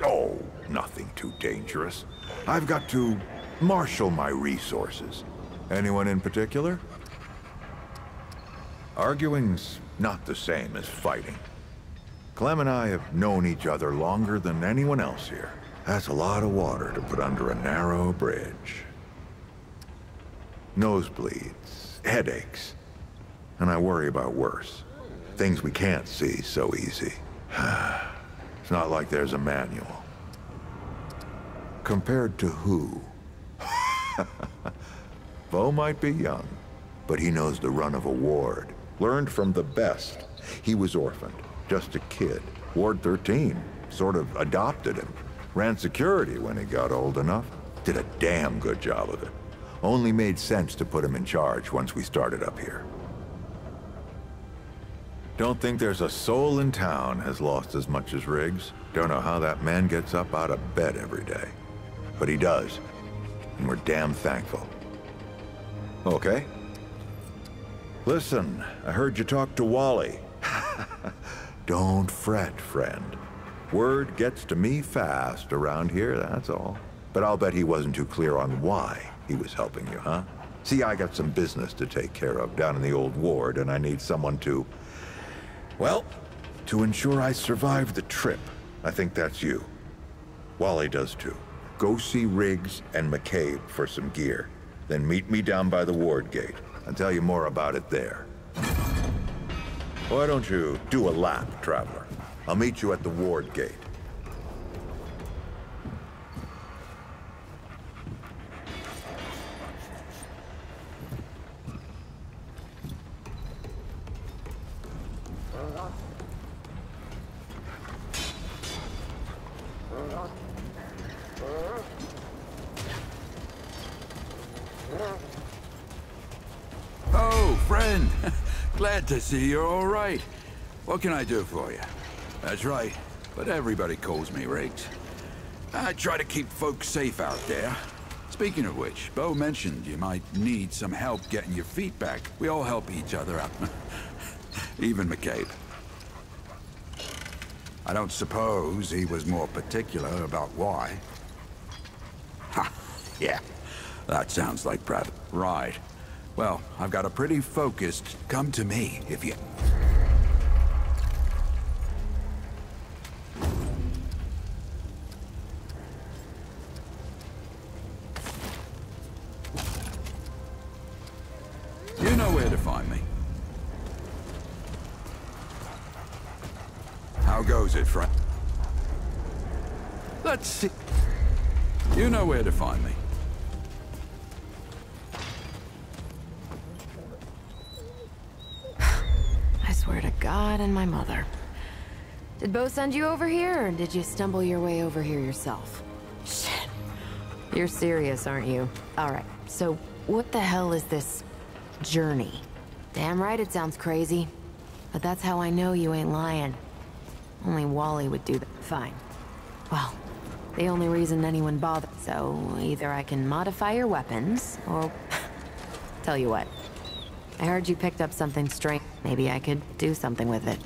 Oh, nothing too dangerous. I've got to marshal my resources. Anyone in particular? Arguing's not the same as fighting. Clem and I have known each other longer than anyone else here. That's a lot of water to put under a narrow bridge. Nosebleeds, headaches, and I worry about worse. Things we can't see so easy. It's not like there's a manual. Compared to who? Bo might be young, but he knows the run of a ward. Learned from the best. He was orphaned, just a kid. Ward 13 sort of adopted him. Ran security when he got old enough. Did a damn good job of it. Only made sense to put him in charge once we started up here. Don't think there's a soul in town has lost as much as Riggs. Don't know how that man gets up out of bed every day. But he does. And we're damn thankful. Okay? Listen, I heard you talk to Wally. Don't fret, friend. Word gets to me fast around here, that's all. But I'll bet he wasn't too clear on why he was helping you, huh? See, I got some business to take care of down in the old ward, and I need someone to... well, to ensure I survive the trip. I think that's you. Wally does too. Go see Riggs and McCabe for some gear. Then meet me down by the ward gate. I'll tell you more about it there. Why don't you do a lap, Traveler? I'll meet you at the ward gate. Oh, friend. Glad to see you're all right. What can I do for you? That's right, but everybody calls me Riggs. I try to keep folks safe out there. Speaking of which, Bo mentioned you might need some help getting your feet back. We all help each other out. Even McCabe. I don't suppose he was more particular about why. Ha! Yeah, that sounds like Brad. Right. Well, I've got a pretty focused... Come to me, if you... You know where to find me. How goes it, friend? Let's see. You know where to find me. I swear to God and my mother. Did Bo send you over here, or did you stumble your way over here yourself? Shit. You're serious, aren't you? Alright, so what the hell is this journey? Damn right it sounds crazy. But that's how I know you ain't lying. Only Wally would do that. Fine. Well, the only reason anyone bothered. So either I can modify your weapons, or... Tell you what. I heard you picked up something strange. Maybe I could do something with it.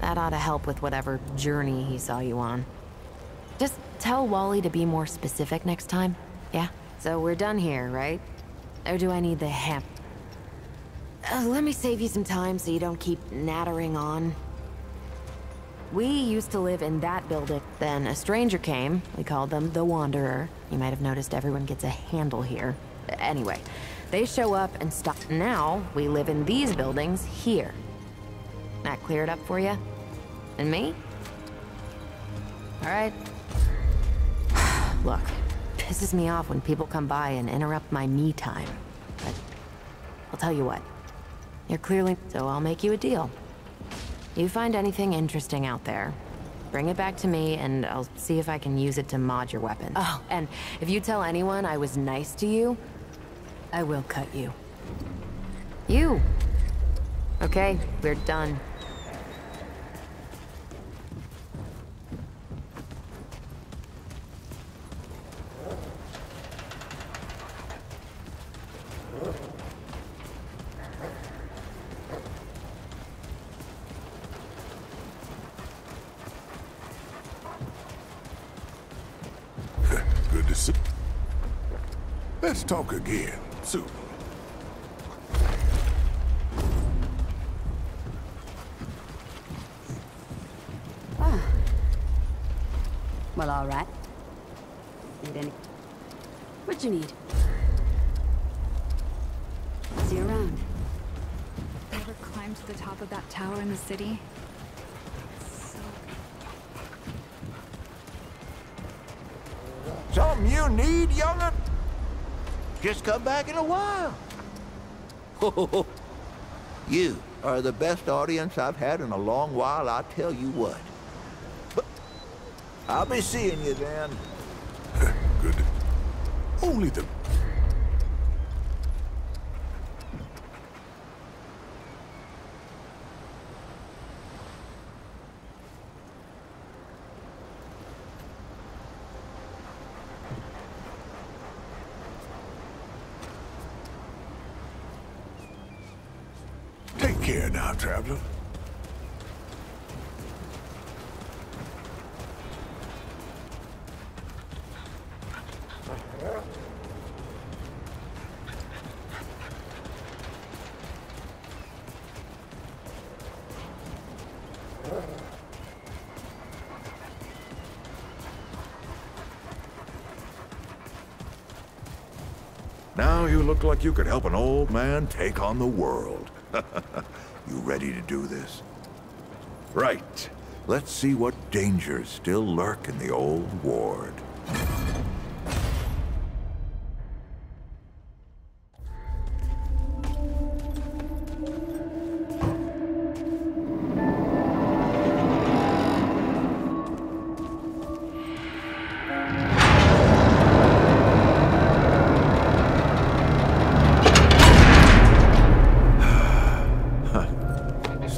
That ought to help with whatever journey he saw you on. Just tell Wally to be more specific next time, yeah? So we're done here, right? Or do I need the ham? Let me save you some time so you don't keep nattering on. We used to live in that building. Then a stranger came. We called them the Wanderer. You might have noticed everyone gets a handle here. Anyway, they show up and stop. Now we live in these buildings here. That clear it up for you? And me? Alright. Look, pisses me off when people come by and interrupt my me time. But I'll tell you what. You're clearly... So I'll make you a deal. You find anything interesting out there, bring it back to me and I'll see if I can use it to mod your weapon. Oh, and if you tell anyone I was nice to you, I will cut you. You! Okay, we're done. Good to see. Let's talk again soon. Ah. Well, all right. Need any? What you need? See you around. Ever climbed to the top of that tower in the city? Something you need, young'un? Just come back in a while. You are the best audience I've had in a long while, I tell you what. But I'll be seeing you then. Good. Only the... Take care now, traveler. Now you look like you could help an old man take on the world. You ready to do this? Right. Let's see what dangers still lurk in the old ward.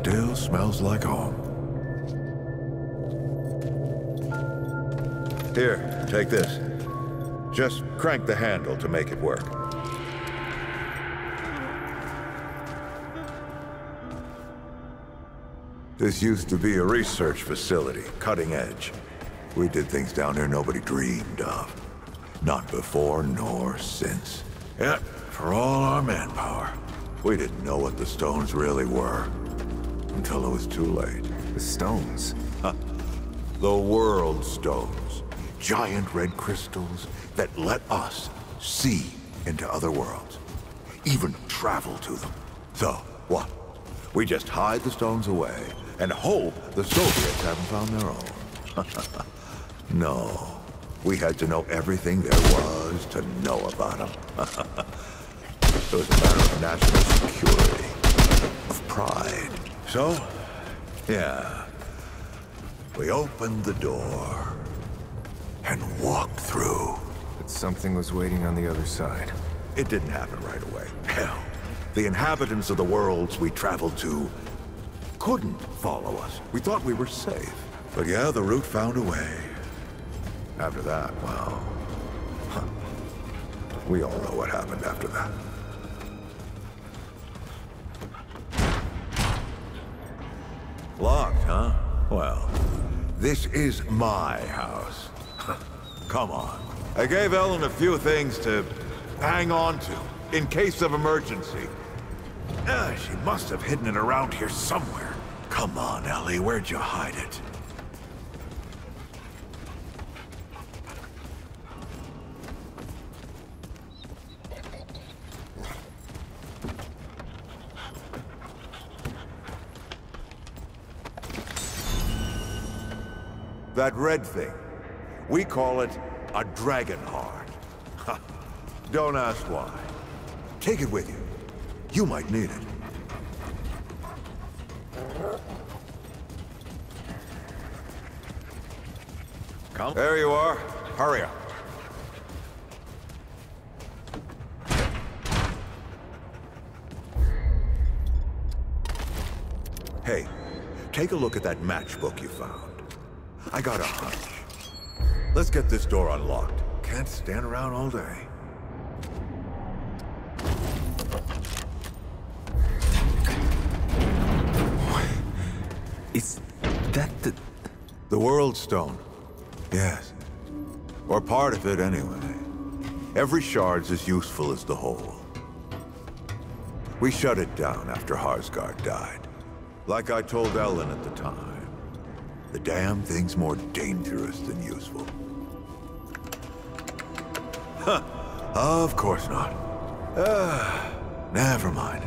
still smells like home. Here, take this. Just crank the handle to make it work. This used to be a research facility, cutting edge. We did things down here nobody dreamed of. Not before nor since. Yet, for all our manpower, we didn't know what the stones really were. Until it was too late. The stones? The world stones. Giant red crystals that let us see into other worlds. Even travel to them. So, what? We just hide the stones away and hope the Soviets haven't found their own. No. We had to know everything there was to know about them. It was a matter of national security, of pride. So, yeah, we opened the door and walked through. But something was waiting on the other side. It didn't happen right away. Hell, the inhabitants of the worlds we traveled to couldn't follow us. We thought we were safe. But yeah, the route found a way. After that, well, we all know what happened after that. Locked, huh? Well, this is my house. Come on. I gave Ellen a few things to hang on to, in case of emergency. She must have hidden it around here somewhere. Come on, Ellie, where'd you hide it? That red thing. We call it a dragon heart. Don't ask why. Take it with you. You might need it. Come. There you are. Hurry up. Hey, take a look at that matchbook you found. I got a hunch. Let's get this door unlocked. Can't stand around all day. Is that the World Stone? Yes. Or part of it, anyway. Every shard's as useful as the whole. We shut it down after Harsgard died. Like I told Ellen at the time. The damn thing's more dangerous than useful. Huh. Of course not. Never mind.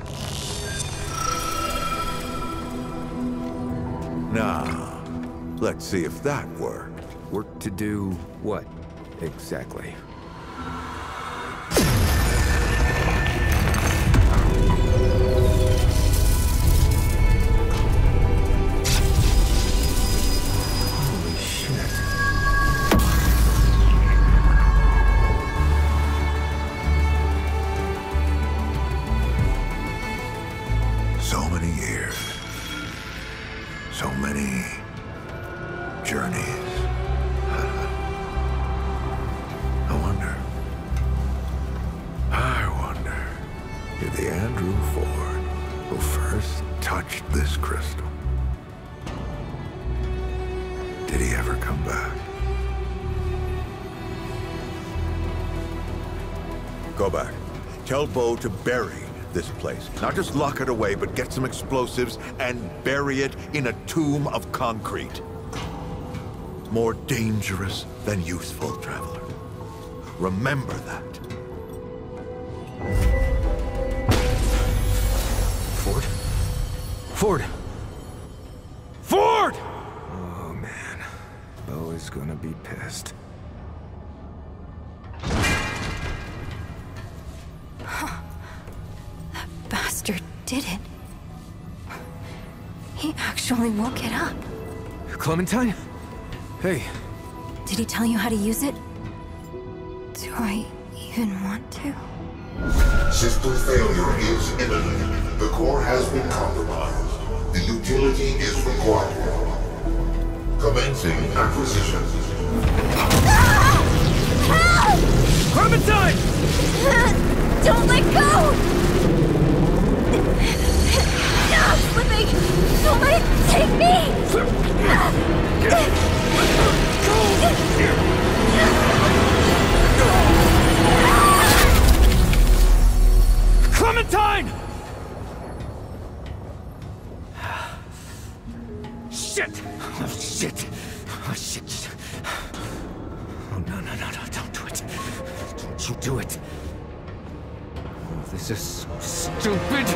Now, let's see if that worked. Work to do what, exactly? Go back. Tell Bo to bury this place. Not just lock it away, but get some explosives and bury it in a tomb of concrete. More dangerous than useful, traveler. Remember that. Ford? Ford! Ford! Oh, man. Bo is gonna be pissed. Bastard did it. He actually woke it up. Clementine? Hey. Did he tell you how to use it? Do I even want to? System failure is imminent. The core has been compromised. The utility Agility is required. Commencing acquisition. Help! Clementine! Don't let go! I'm slipping! Don't let it take me! Clementine! Shit! Oh, shit! Oh, shit! Oh, no, don't do it. Don't you do it. Oh, this is so stupid!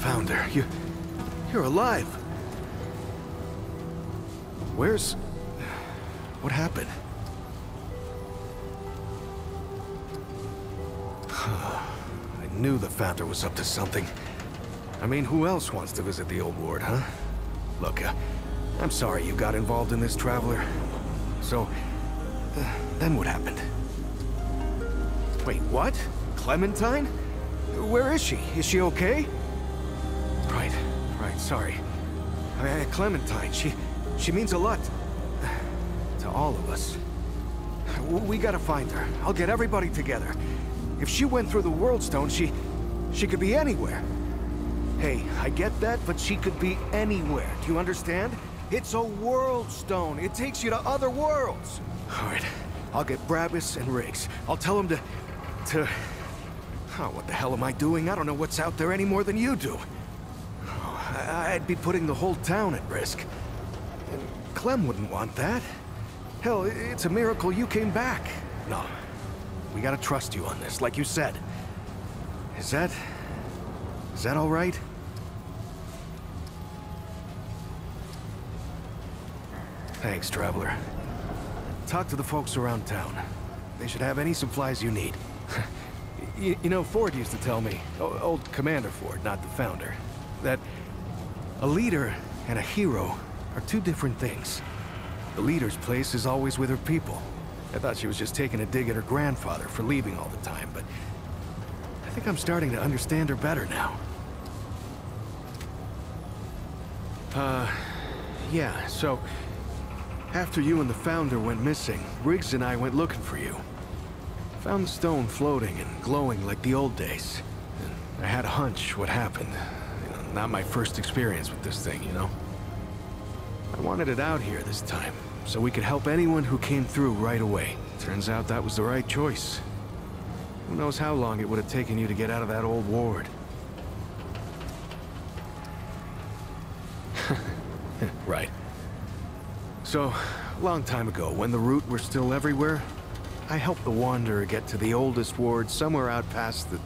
Founder, you're alive. What happened? I knew the Founder was up to something. I mean, who else wants to visit the old ward, huh? Look, I'm sorry you got involved in this, Traveler. So, then what happened? Wait, what? Clementine? Where is she? Is she okay? Right, sorry. Clementine, she means a lot to all of us. We gotta find her. I'll get everybody together. If she went through the World Stone, she could be anywhere. Hey, I get that, but she could be anywhere. Do you understand? It's a world stone. It takes you to other worlds. All right, I'll get Brabus and Riggs. I'll tell them to... Oh, what the hell am I doing? I don't know what's out there any more than you do. Oh, I'd be putting the whole town at risk. And Clem wouldn't want that. Hell, it's a miracle you came back. No, we gotta trust you on this, like you said. Is that all right? Thanks, Traveler. Talk to the folks around town. They should have any supplies you need. You know, Ford used to tell me, old Commander Ford, not the Founder, that a leader and a hero are two different things. The leader's place is always with her people. I thought she was just taking a dig at her grandfather for leaving all the time, but I think I'm starting to understand her better now. Yeah, so after you and the Founder went missing, Riggs and I went looking for you. Found the stone floating and glowing like the old days. And I had a hunch what happened. You know, not my first experience with this thing, you know? I wanted it out here this time, so we could help anyone who came through right away. Turns out that was the right choice. Who knows how long it would have taken you to get out of that old ward. Right. So, a long time ago, when the Root were still everywhere, I helped the Wanderer get to the oldest ward somewhere out past the...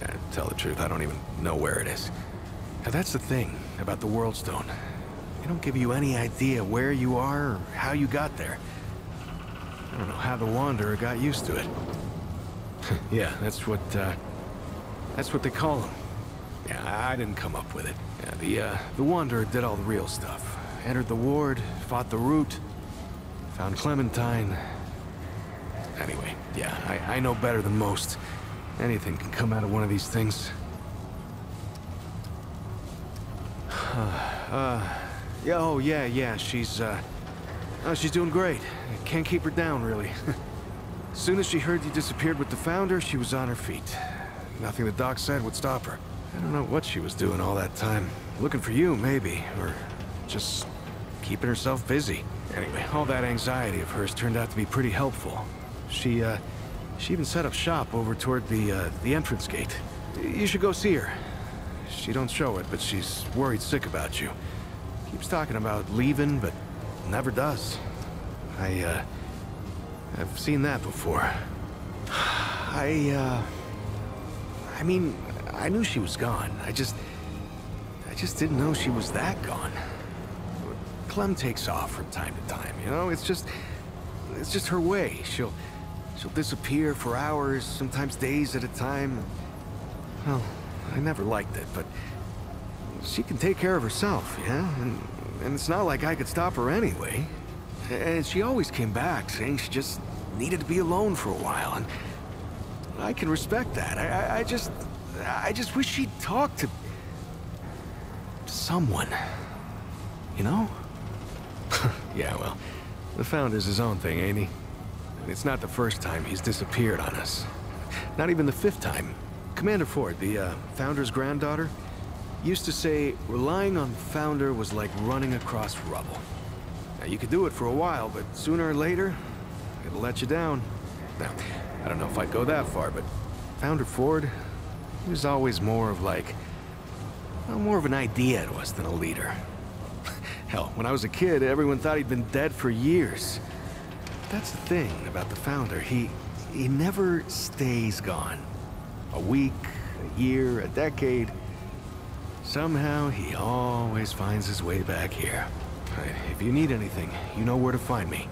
to tell the truth, I don't even know where it is. Now that's the thing about the World Stone. They don't give you any idea where you are or how you got there. I don't know how the Wanderer got used to it. Yeah, that's what they call them. Yeah, I didn't come up with it. Yeah, the Wanderer did all the real stuff. Entered the ward, fought the Root, found Clementine. Anyway, yeah, I know better than most. Anything can come out of one of these things. Yeah, she's doing great. Can't keep her down, really. As soon as she heard you disappeared with the Founder, she was on her feet. Nothing the doc said would stop her. I don't know what she was doing all that time. Looking for you, maybe, or just keeping herself busy. Anyway, all that anxiety of hers turned out to be pretty helpful. She even set up shop over toward the entrance gate. You should go see her. She don't show it, but she's worried sick about you. Keeps talking about leaving, but never does. I've seen that before. I mean, I knew she was gone. I just didn't know she was that gone. Clem takes off from time to time, you know? It's just her way. She'll disappear for hours, sometimes days at a time. Well, I never liked it, but she can take care of herself, yeah? And it's not like I could stop her anyway. And she always came back, saying she just needed to be alone for a while, and I can respect that. I just wish she'd talk to someone, you know? Yeah, well, the Founder's his own thing, ain't he? It's not the first time he's disappeared on us. Not even the 5th time. Commander Ford, the Founder's granddaughter, used to say relying on Founder was like running across rubble. Now, you could do it for a while, but sooner or later, it'll let you down. Now, I don't know if I'd go that far, but Founder Ford, he was always more of like... well, more of an idea to us than a leader. Hell, when I was a kid, everyone thought he'd been dead for years. That's the thing about the Founder. He never stays gone. A week, a year, a decade. Somehow, he always finds his way back here. If you need anything, you know where to find me.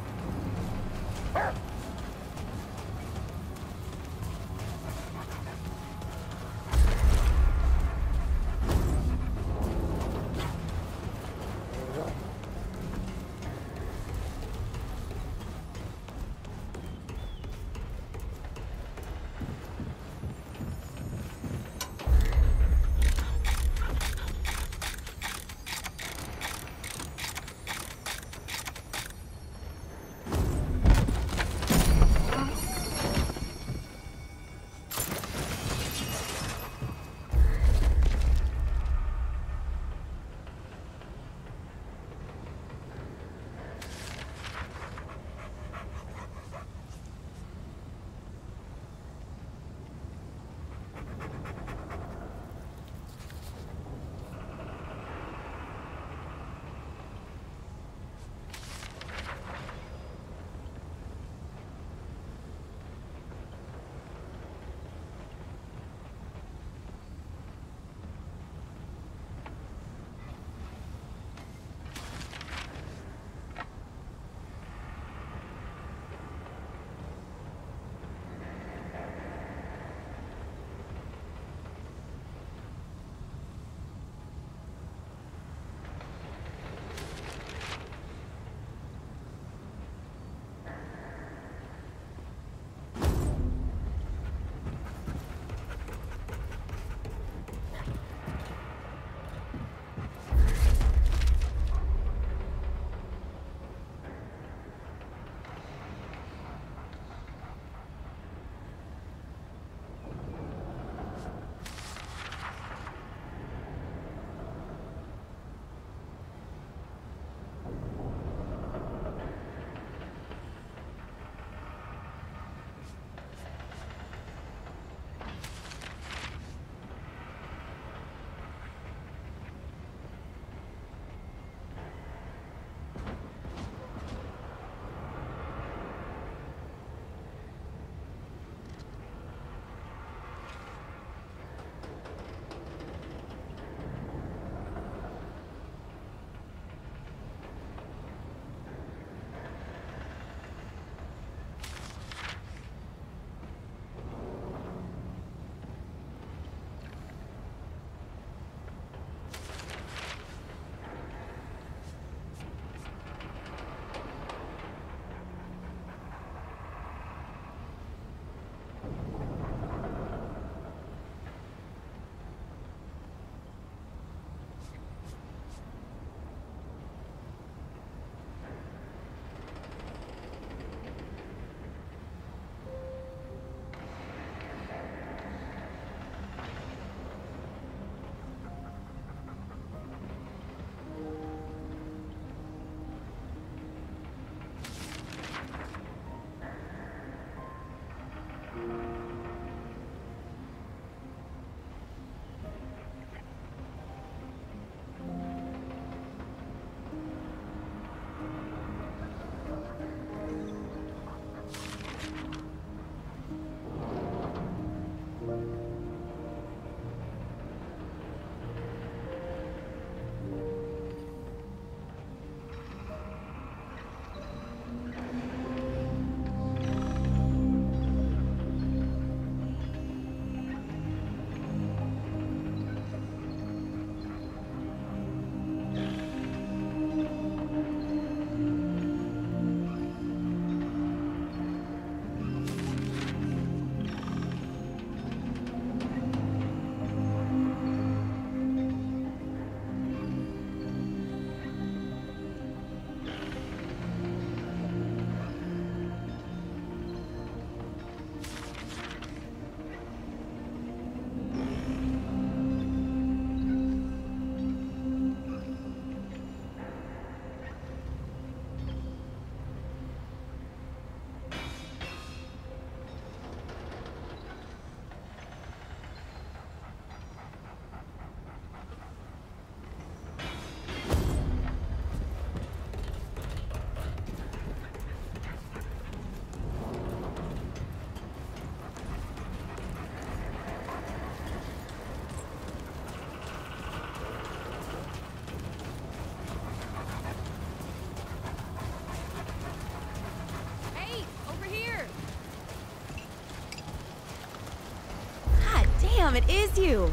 damn, it is you.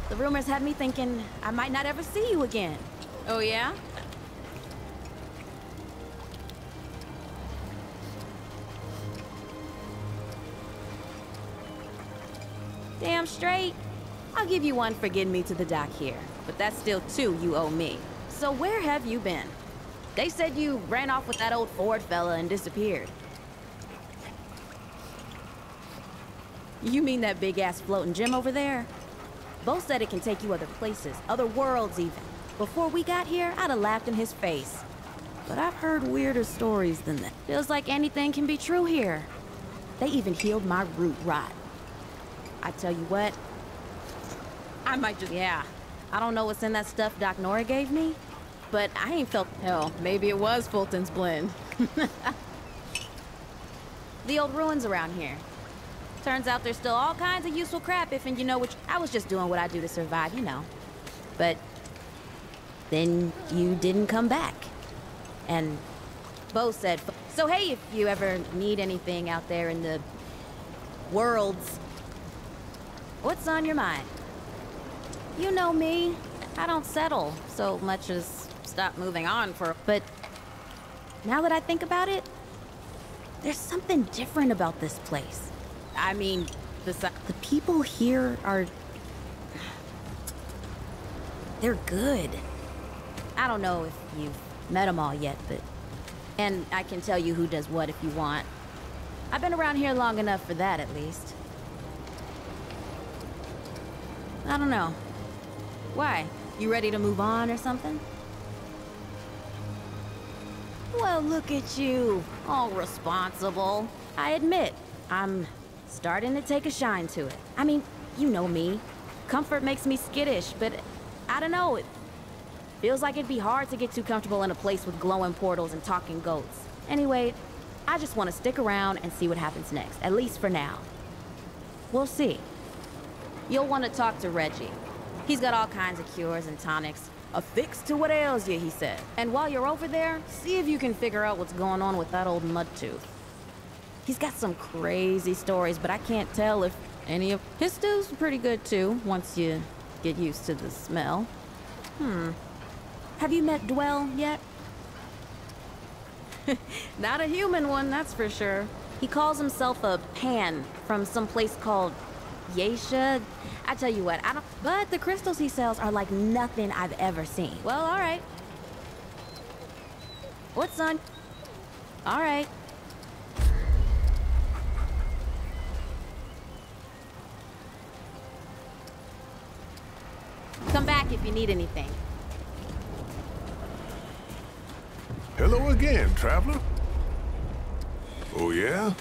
The rumors had me thinking I might not ever see you again. Oh, yeah? Damn straight. I'll give you one for getting me to the dock here, but that's still 2 you owe me. So where have you been? They said you ran off with that old Ford fella and disappeared. You mean that big-ass floating gym over there? Bo said it can take you other places, other worlds even. Before we got here, I'd have laughed in his face. But I've heard weirder stories than that. Feels like anything can be true here. They even healed my root rot. I tell you what, I might just, yeah. I don't know what's in that stuff Doc Nora gave me, but I ain't felt, hell, maybe it was Fulton's blend. The old ruins around here. Turns out there's still all kinds of useful crap if and you know which. I was just doing what I do to survive, you know. But then you didn't come back. And Bo said, so hey, if you ever need anything out there in the worlds, what's on your mind? You know me. I don't settle so much as stop moving on for, but now that I think about it, there's something different about this place. I mean, the people here are... they're good. I don't know if you've met them all yet, but... and I can tell you who does what if you want. I've been around here long enough for that, at least. I don't know. Why? You ready to move on or something? Well, look at you. All responsible. I admit, I'm starting to take a shine to it. I mean, you know me. Comfort makes me skittish, but I don't know. It feels like it'd be hard to get too comfortable in a place with glowing portals and talking goats. Anyway, I just want to stick around and see what happens next, at least for now. We'll see. You'll want to talk to Reggie. He's got all kinds of cures and tonics. A fix to what ails you, he said. And while you're over there, see if you can figure out what's going on with that old mudtooth. He's got some crazy stories, but I can't tell if any of... his stew's pretty good, too, once you get used to the smell. Have you met Dwell yet? Not a human one, that's for sure. He calls himself a pan from some place called Geisha. I tell you what, I don't... but the crystals he sells are like nothing I've ever seen. Well, all right. What's on? All right. Come back if you need anything. Hello again, traveler. Oh, yeah?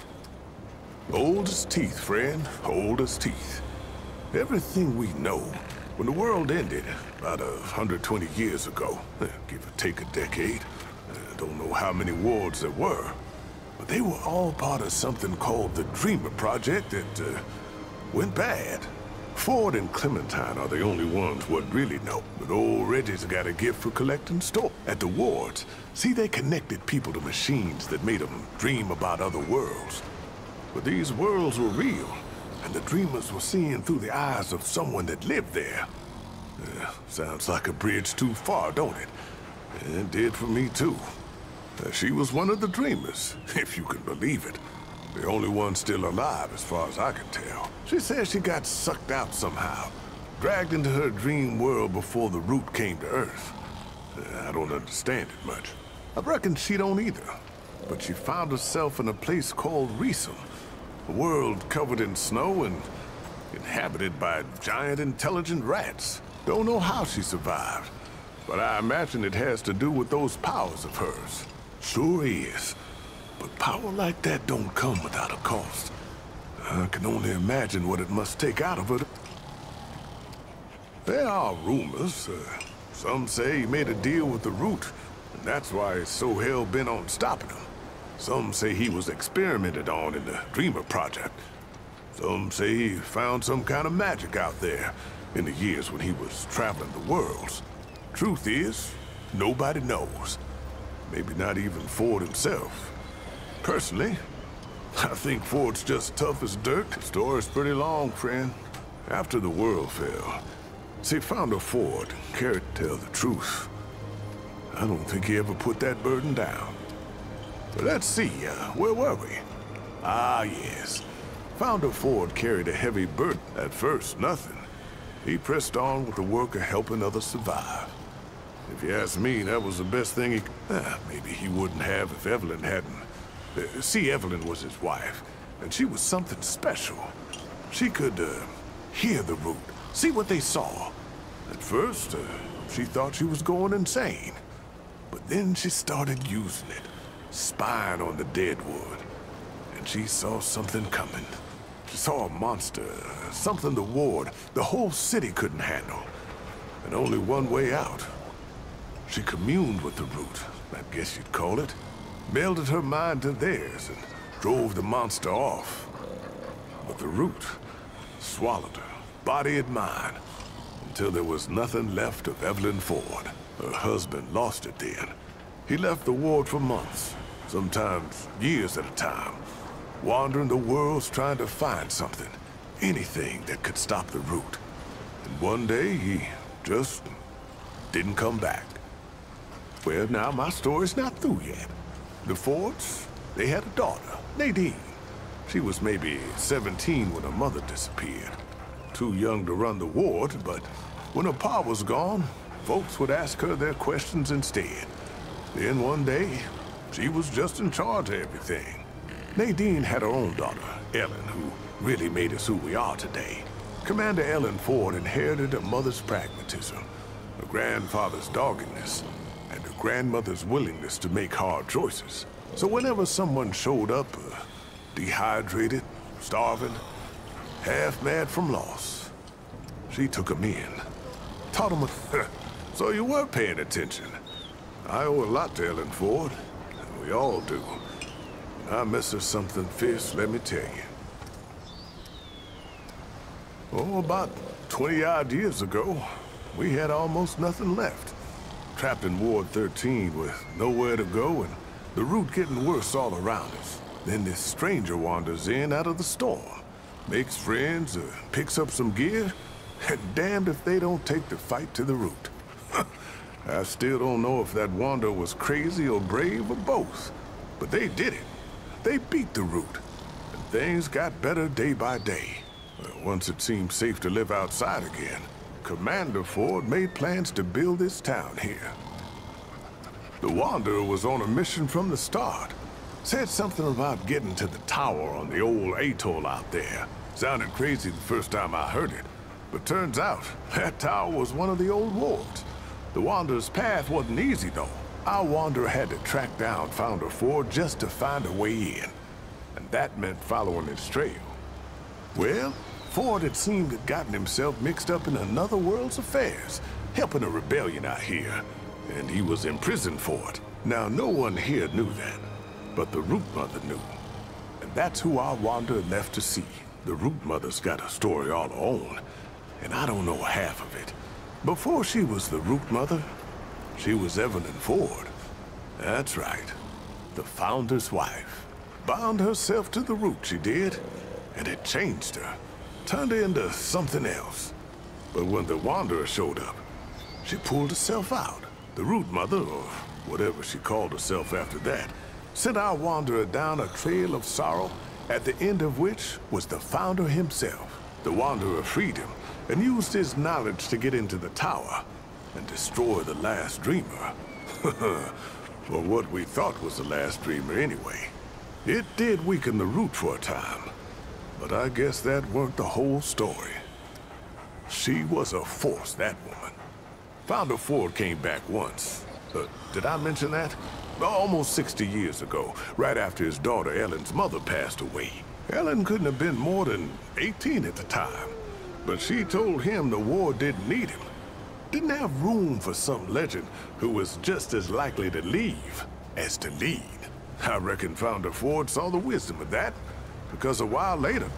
Old as teeth, friend. Old as teeth. Everything we know, when the world ended about 120 years ago, give or take a decade, I don't know how many wards there were, but they were all part of something called the Dreamer Project that went bad. Ford and Clementine are the only ones what really know, but old Reggie's got a gift for collecting stuff. At the wards, see, they connected people to machines that made them dream about other worlds. But these worlds were real, and the dreamers were seeing through the eyes of someone that lived there. Sounds like a bridge too far, don't it? It did for me, too. She was one of the dreamers, if you can believe it. The only one still alive, as far as I can tell. She says she got sucked out somehow, dragged into her dream world before the root came to Earth. I don't understand it much. I reckon she don't either. But she found herself in a place called Reesum, a world covered in snow and inhabited by giant intelligent rats. Don't know how she survived, but I imagine it has to do with those powers of hers. Sure is. But power like that don't come without a cost. I can only imagine what it must take out of her. There are rumors. Some say he made a deal with the Root, and that's why he's so hell-bent on stopping him. Some say he was experimented on in the Dreamer Project. Some say he found some kind of magic out there in the years when he was traveling the worlds. Truth is, nobody knows. Maybe not even Ford himself. Personally, I think Ford's just tough as dirt. The story's pretty long, friend. after the world fell, see, Founder Ford cared to tell the truth. I don't think he ever put that burden down. But let's see, where were we? Ah, yes. Founder Ford carried a heavy burden. At first, nothing. He pressed on with the work of helping others survive. If you ask me, that was the best thing he... maybe he wouldn't have if Evelyn hadn't. See, Evelyn was his wife, and she was something special. She could, hear the root, see what they saw. At first, she thought she was going insane. But then she started using it, spying on the dead wood. And she saw something coming. She saw a monster, something the ward, the whole city couldn't handle. And only one way out. She communed with the root, I guess you'd call it. Melded her mind to theirs and drove the monster off. But the root swallowed her, body and mind, until there was nothing left of Evelyn Ford. Her husband lost it then. He left the ward for months, sometimes years at a time, wandering the worlds trying to find something, anything that could stop the root. And one day, he just didn't come back. Well, now my story's not through yet. The Fords, they had a daughter, Nadine. She was maybe 17 when her mother disappeared. Too young to run the ward, but when her pa was gone, folks would ask her their questions instead. Then one day, she was just in charge of everything. Nadine had her own daughter, Ellen, who really made us who we are today. Commander Ellen Ford inherited her mother's pragmatism, her grandfather's doggedness, and her grandmother's willingness to make hard choices. So whenever someone showed up, dehydrated, starving, half mad from loss, she took them in, taught them so you were paying attention. I owe a lot to Ellen Ford, and we all do. I miss her something fierce, let me tell you. Oh, about 20-odd years ago, we had almost nothing left. Trapped in Ward 13 with nowhere to go and the root getting worse all around us. Then this stranger wanders in out of the storm, makes friends, picks up some gear, and damned if they don't take the fight to the root. I still don't know if that wanderer was crazy or brave or both, but they did it. They beat the root, and things got better day by day. Once it seemed safe to live outside again, Commander Ford made plans to build this town here. The Wanderer was on a mission from the start. Said something about getting to the tower on the old atoll out there. Sounded crazy the first time I heard it, but turns out that tower was one of the old wards. The Wanderer's path wasn't easy, though. Our Wanderer had to track down Founder Ford just to find a way in, and that meant following his trail. Well, Ford, it seemed, had gotten himself mixed up in another world's affairs, helping a rebellion out here, and he was imprisoned for it. Now, no one here knew that, but the Root Mother knew, and that's who our Wanderer left to see. The Root Mother's got a story all her own, and I don't know half of it. Before she was the Root Mother, she was Evelyn Ford. That's right, the Founder's wife. Bound herself to the root, she did, and it changed her. Turned her into something else. But when the Wanderer showed up, she pulled herself out. The Root Mother, or whatever she called herself after that, sent our Wanderer down a trail of sorrow, at the end of which was the Founder himself. The Wanderer freed him, and used his knowledge to get into the tower, and destroy the last Dreamer. Or what we thought was the last Dreamer anyway. It did weaken the Root for a time, but I guess that weren't the whole story. She was a force, that woman. Founder Ford came back once. Did I mention that? Almost 60 years ago, right after his daughter Ellen's mother passed away. Ellen couldn't have been more than 18 at the time, but she told him the war didn't need him. Didn't have room for some legend who was just as likely to leave as to lead. I reckon Founder Ford saw the wisdom of that, because a while later,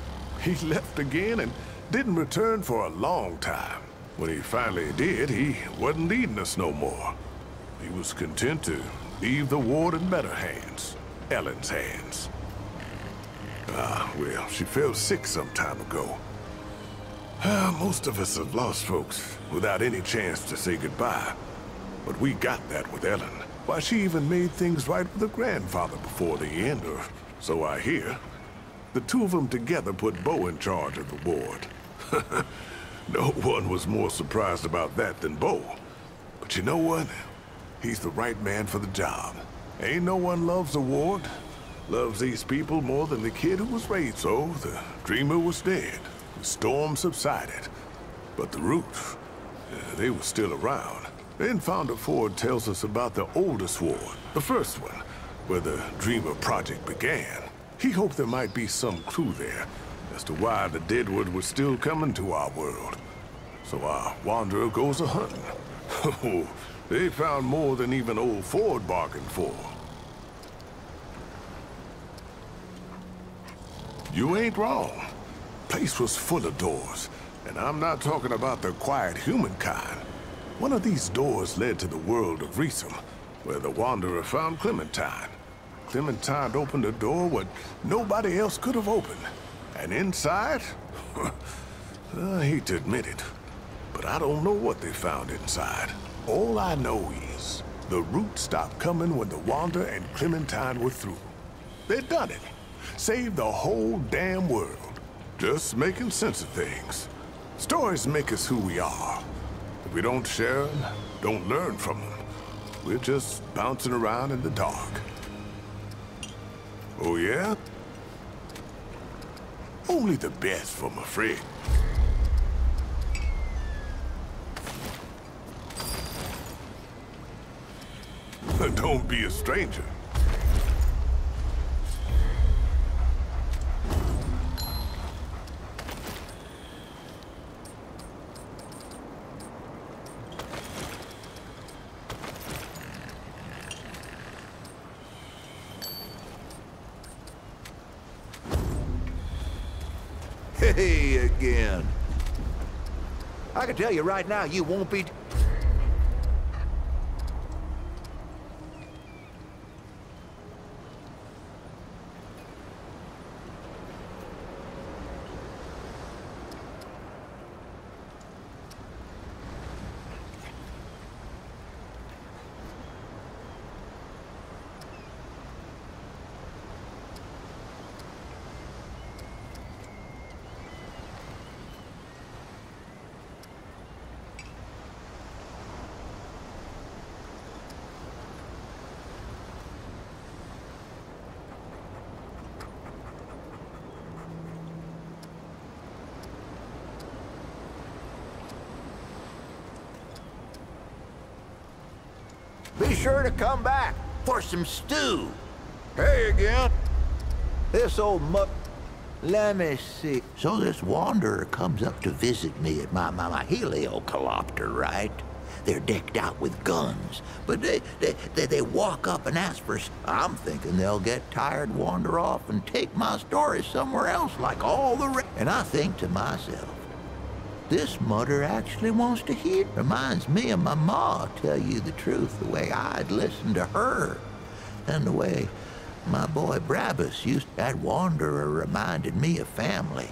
he left again and didn't return for a long time. When he finally did, he wasn't leading us no more. He was content to leave the ward in better hands, Ellen's hands. Ah, well, she fell sick some time ago. Most of us have lost folks without any chance to say goodbye. But we got that with Ellen. Why, she even made things right with her grandfather before the end, or so I hear. The two of them together put Bo in charge of the ward. No one was more surprised about that than Bo. But you know what? He's the right man for the job. Ain't no one loves the ward, loves these people more than the kid who was raised so. The dreamer was dead. The storm subsided. But the roots, they were still around. Then Founder Ford tells us about the oldest ward, the first one, where the Dreamer Project began. He hoped there might be some clue there as to why the Deadwood was still coming to our world. So our wanderer goes a-hunting. Oh, they found more than even old Ford bargained for. You ain't wrong. Place was full of doors, and I'm not talking about the quiet humankind. One of these doors led to the world of Reesum, where the Wanderer found Clementine. Clementine opened a door what nobody else could have opened. And inside? I hate to admit it, but I don't know what they found inside. All I know is the root stopped coming when the Wanderer and Clementine were through. They'd done it. Saved the whole damn world. Just making sense of things. Stories make us who we are. If we don't share them, don't learn from them, we're just bouncing around in the dark. Oh yeah? Only the best from a friend. Don't be a stranger. Hey, again. I can tell you right now, you won't be... Be sure to come back for some stew. Hey again. This old muck... Let me see. So this wanderer comes up to visit me at my heliocopter, right? They're decked out with guns, but they walk up and ask for... I'm thinking they'll get tired, wander off, and take my story somewhere else like all the rest. And I think to myself, this mudder actually wants to hear. Reminds me of my ma, tell you the truth, the way I'd listen to her. And the way my boy Brabus used to. That wanderer reminded me of family.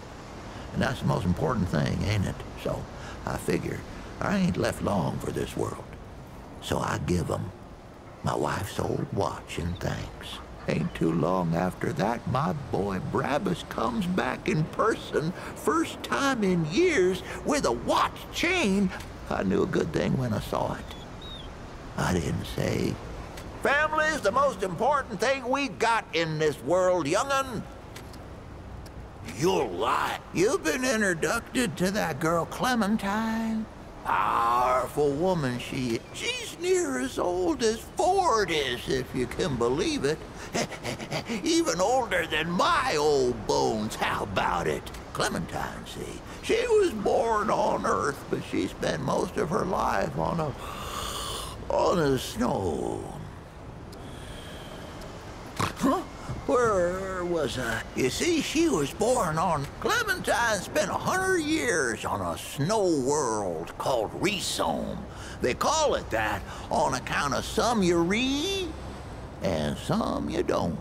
And that's the most important thing, ain't it? So I figure I ain't left long for this world. So I give 'em my wife's old watch in thanks. Ain't too long after that, my boy Brabus comes back in person, first time in years, with a watch chain. I knew a good thing when I saw it. I didn't say, family's the most important thing we got in this world, young'un. You'll lie. You've been introduced to that girl Clementine. Powerful woman she is. She's near as old as Ford is, if you can believe it. Even older than my old bones. How about it? Clementine, see, she was born on Earth, but she spent most of her life on a snow. Huh? Where was I? You see, she was born on... Clementine spent 100 years on a snow world called Reesum. They call it that on account of some you read and some you don't.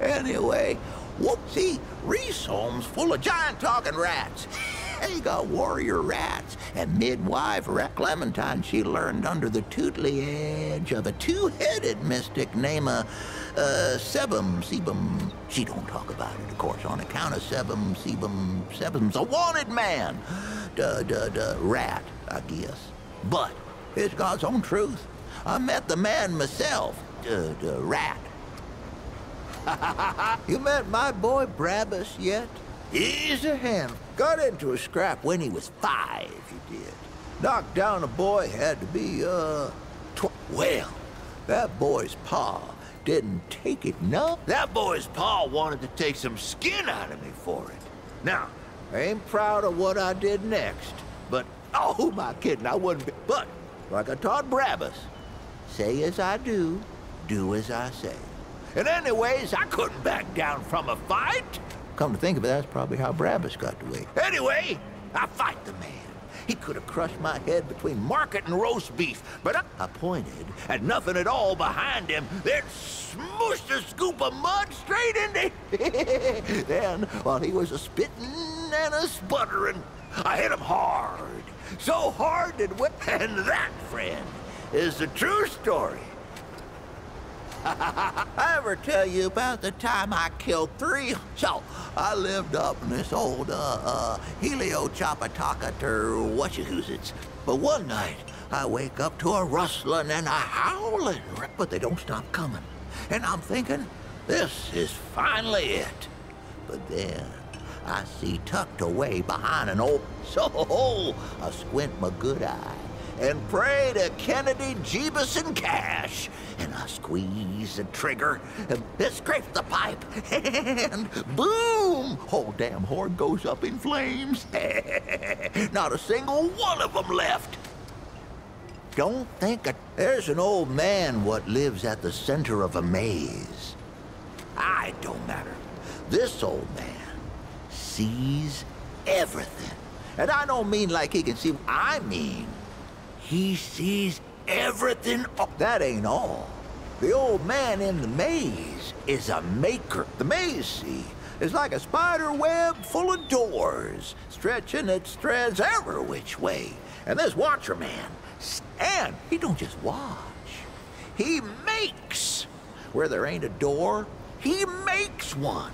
Anyway, Whoop, see, Reese Home's full of giant talking rats. They got warrior rats, and midwife rat Clementine she learned under the tutelage of a two-headed mystic named Sebum. She don't talk about it, of course, on account of Sebum's a wanted man. Rat, I guess. But it's God's own truth. I met the man myself, rat. You met my boy Brabus yet? He's a hand. Got into a scrap when he was 5, he did. Knocked down a boy, had to be, well, that boy's pa didn't take it, no. That boy's pa wanted to take some skin out of me for it. Now, I ain't proud of what I did next, but, oh, who am I kidding? I wouldn't be. But, like I taught Brabus, say as I do as I say. And anyways, I couldn't back down from a fight. Come to think of it, that's probably how Brabus got away. Anyway, I fight the man. He could have crushed my head between market and roast beef, but I pointed at nothing at all behind him, then smooshed a scoop of mud straight into Then, while he was a-spitting and a-sputtering, I hit him hard. So hard it went. And that, friend, is the true story. I ever tell you about the time I killed 3? So, I lived up in this old, Helio-Chapataka or whatcha-who's-its. But one night, I wake up to a rustling and a howling, but they don't stop coming. And I'm thinking, this is finally it. But then, I see tucked away behind an old... So, I squint my good eye and pray to Kennedy, Jeebus, and Cash. And I squeeze the trigger, and it scrapes the pipe, and boom! Whole damn horde goes up in flames. Not a single one of them left. Don't think there's an old man what lives at the center of a maze. It don't matter. This old man sees everything. And I don't mean like he can see, I mean he sees everything. That ain't all. The old man in the maze is a maker. The maze, see, is like a spider web full of doors, stretching its threads every which way. And this watcher man, and he don't just watch, he makes. Where there ain't a door, he makes one.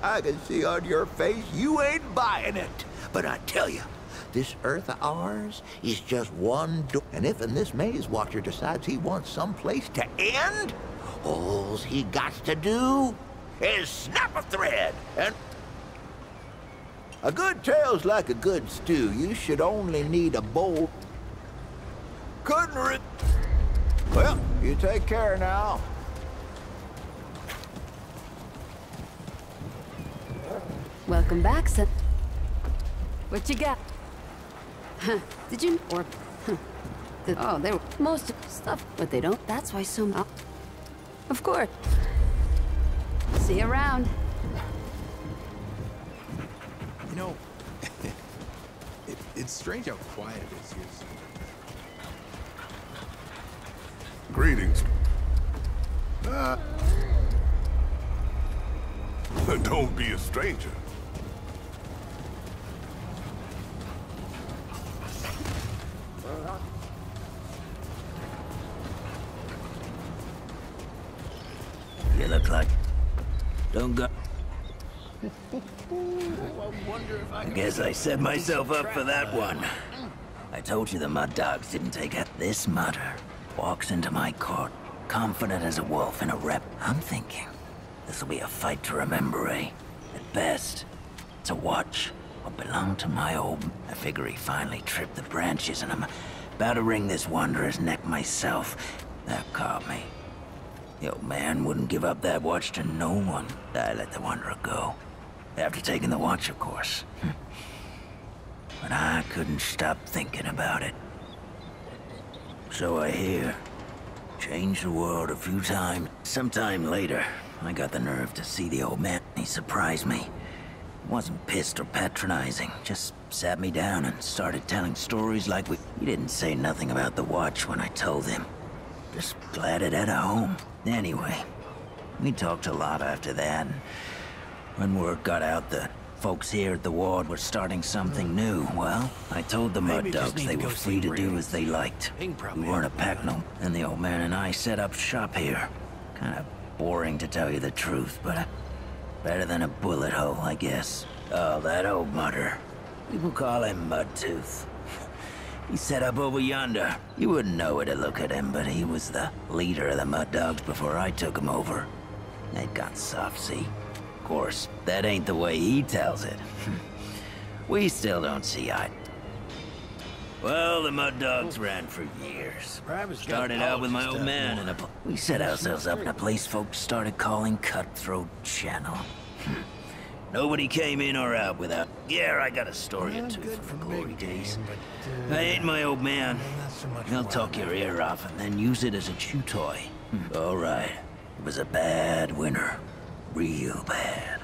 I can see on your face you ain't buying it. But I tell you, this Earth of ours is just one door. And if in this maze watcher decides he wants someplace to end, all he got to do is snap a thread. And a good tale's like a good stew. You should only need a bowl. Couldn't Well, you take care now. Welcome back, son. What you got? Huh, did you... or... oh, they were... most stuff, but they don't... That's why so... of course. See you around. You know, it's strange how quiet it is here. Greetings. Don't be a stranger. You look like... Don't go... I guess I set myself up for that one. I told you the mud dogs didn't take it. This mudder walks into my court, confident as a wolf in a rep. I'm thinking, this'll be a fight to remember, eh? At best, it's a watch what belonged to my old... I figure he finally tripped the branches and I'm about to wring this wanderer's neck myself. That caught me. The old man wouldn't give up that watch to no one. I let the wanderer go. After taking the watch, of course. But I couldn't stop thinking about it. So I hear. Changed the world a few times. Sometime later, I got the nerve to see the old man. He surprised me. Wasn't pissed or patronizing. Just sat me down and started telling stories like we... He didn't say nothing about the watch when I told him. Just glad it had a home. Anyway, We talked a lot after that. When word got out that folks here at the ward were starting something new, well, I told the Mud Dogs they were free to do as they liked. We weren't a pack no, and the old man and I set up shop here. Kinda boring to tell you the truth, but better than a bullet hole, I guess. Oh, that old mudder. People call him Mudtooth. He set up over yonder. You wouldn't know it to look at him, but he was the leader of the Mud Dogs before I took him over. They'd got soft, see? Of course, that ain't the way he tells it. We still don't see eye. Well, the Mud Dogs ran for years. Started out with my old man in a... We set ourselves up in a place folks started calling Cutthroat Channel. Nobody came in or out without... Yeah, I got a story or two from the glory days. I ain't my old man. He'll talk your ear off and then use it as a chew toy. All right. It was a bad winter. Real bad.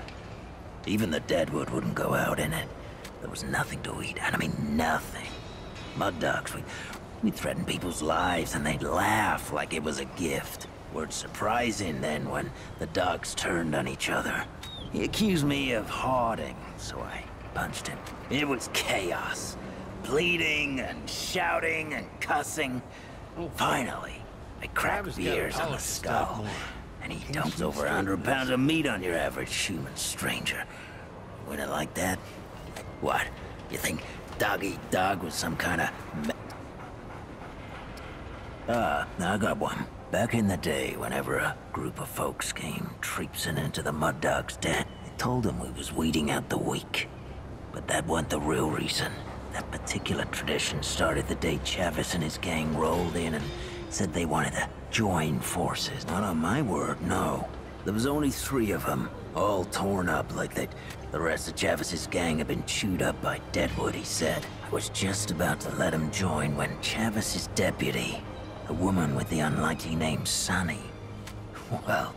Even the deadwood wouldn't go out in it. There was nothing to eat, and I mean nothing. Mud Dogs, we'd threaten people's lives and they'd laugh like it was a gift. Word surprising then when the dogs turned on each other. He accused me of hoarding, so I punched him. It was chaos. Bleeding and shouting and cussing. Finally, I cracked beers on the skull. And he dumps over 100 pounds of meat on your average human stranger. When it like that? What? You think Dog Eat Dog was some kind of... I got one. Back in the day, whenever a group of folks came traipsing into the Mud Dogs' den, I told them we was weeding out the weak. But that wasn't the real reason. That particular tradition started the day Chavis and his gang rolled in and said they wanted to join forces. Not on my word, no. There was only 3 of them, all torn up like they'd... The rest of Chavis's gang had been chewed up by Deadwood, he said. I was just about to let him join when Chavis's deputy, a woman with the unlikely name Sunny. Well,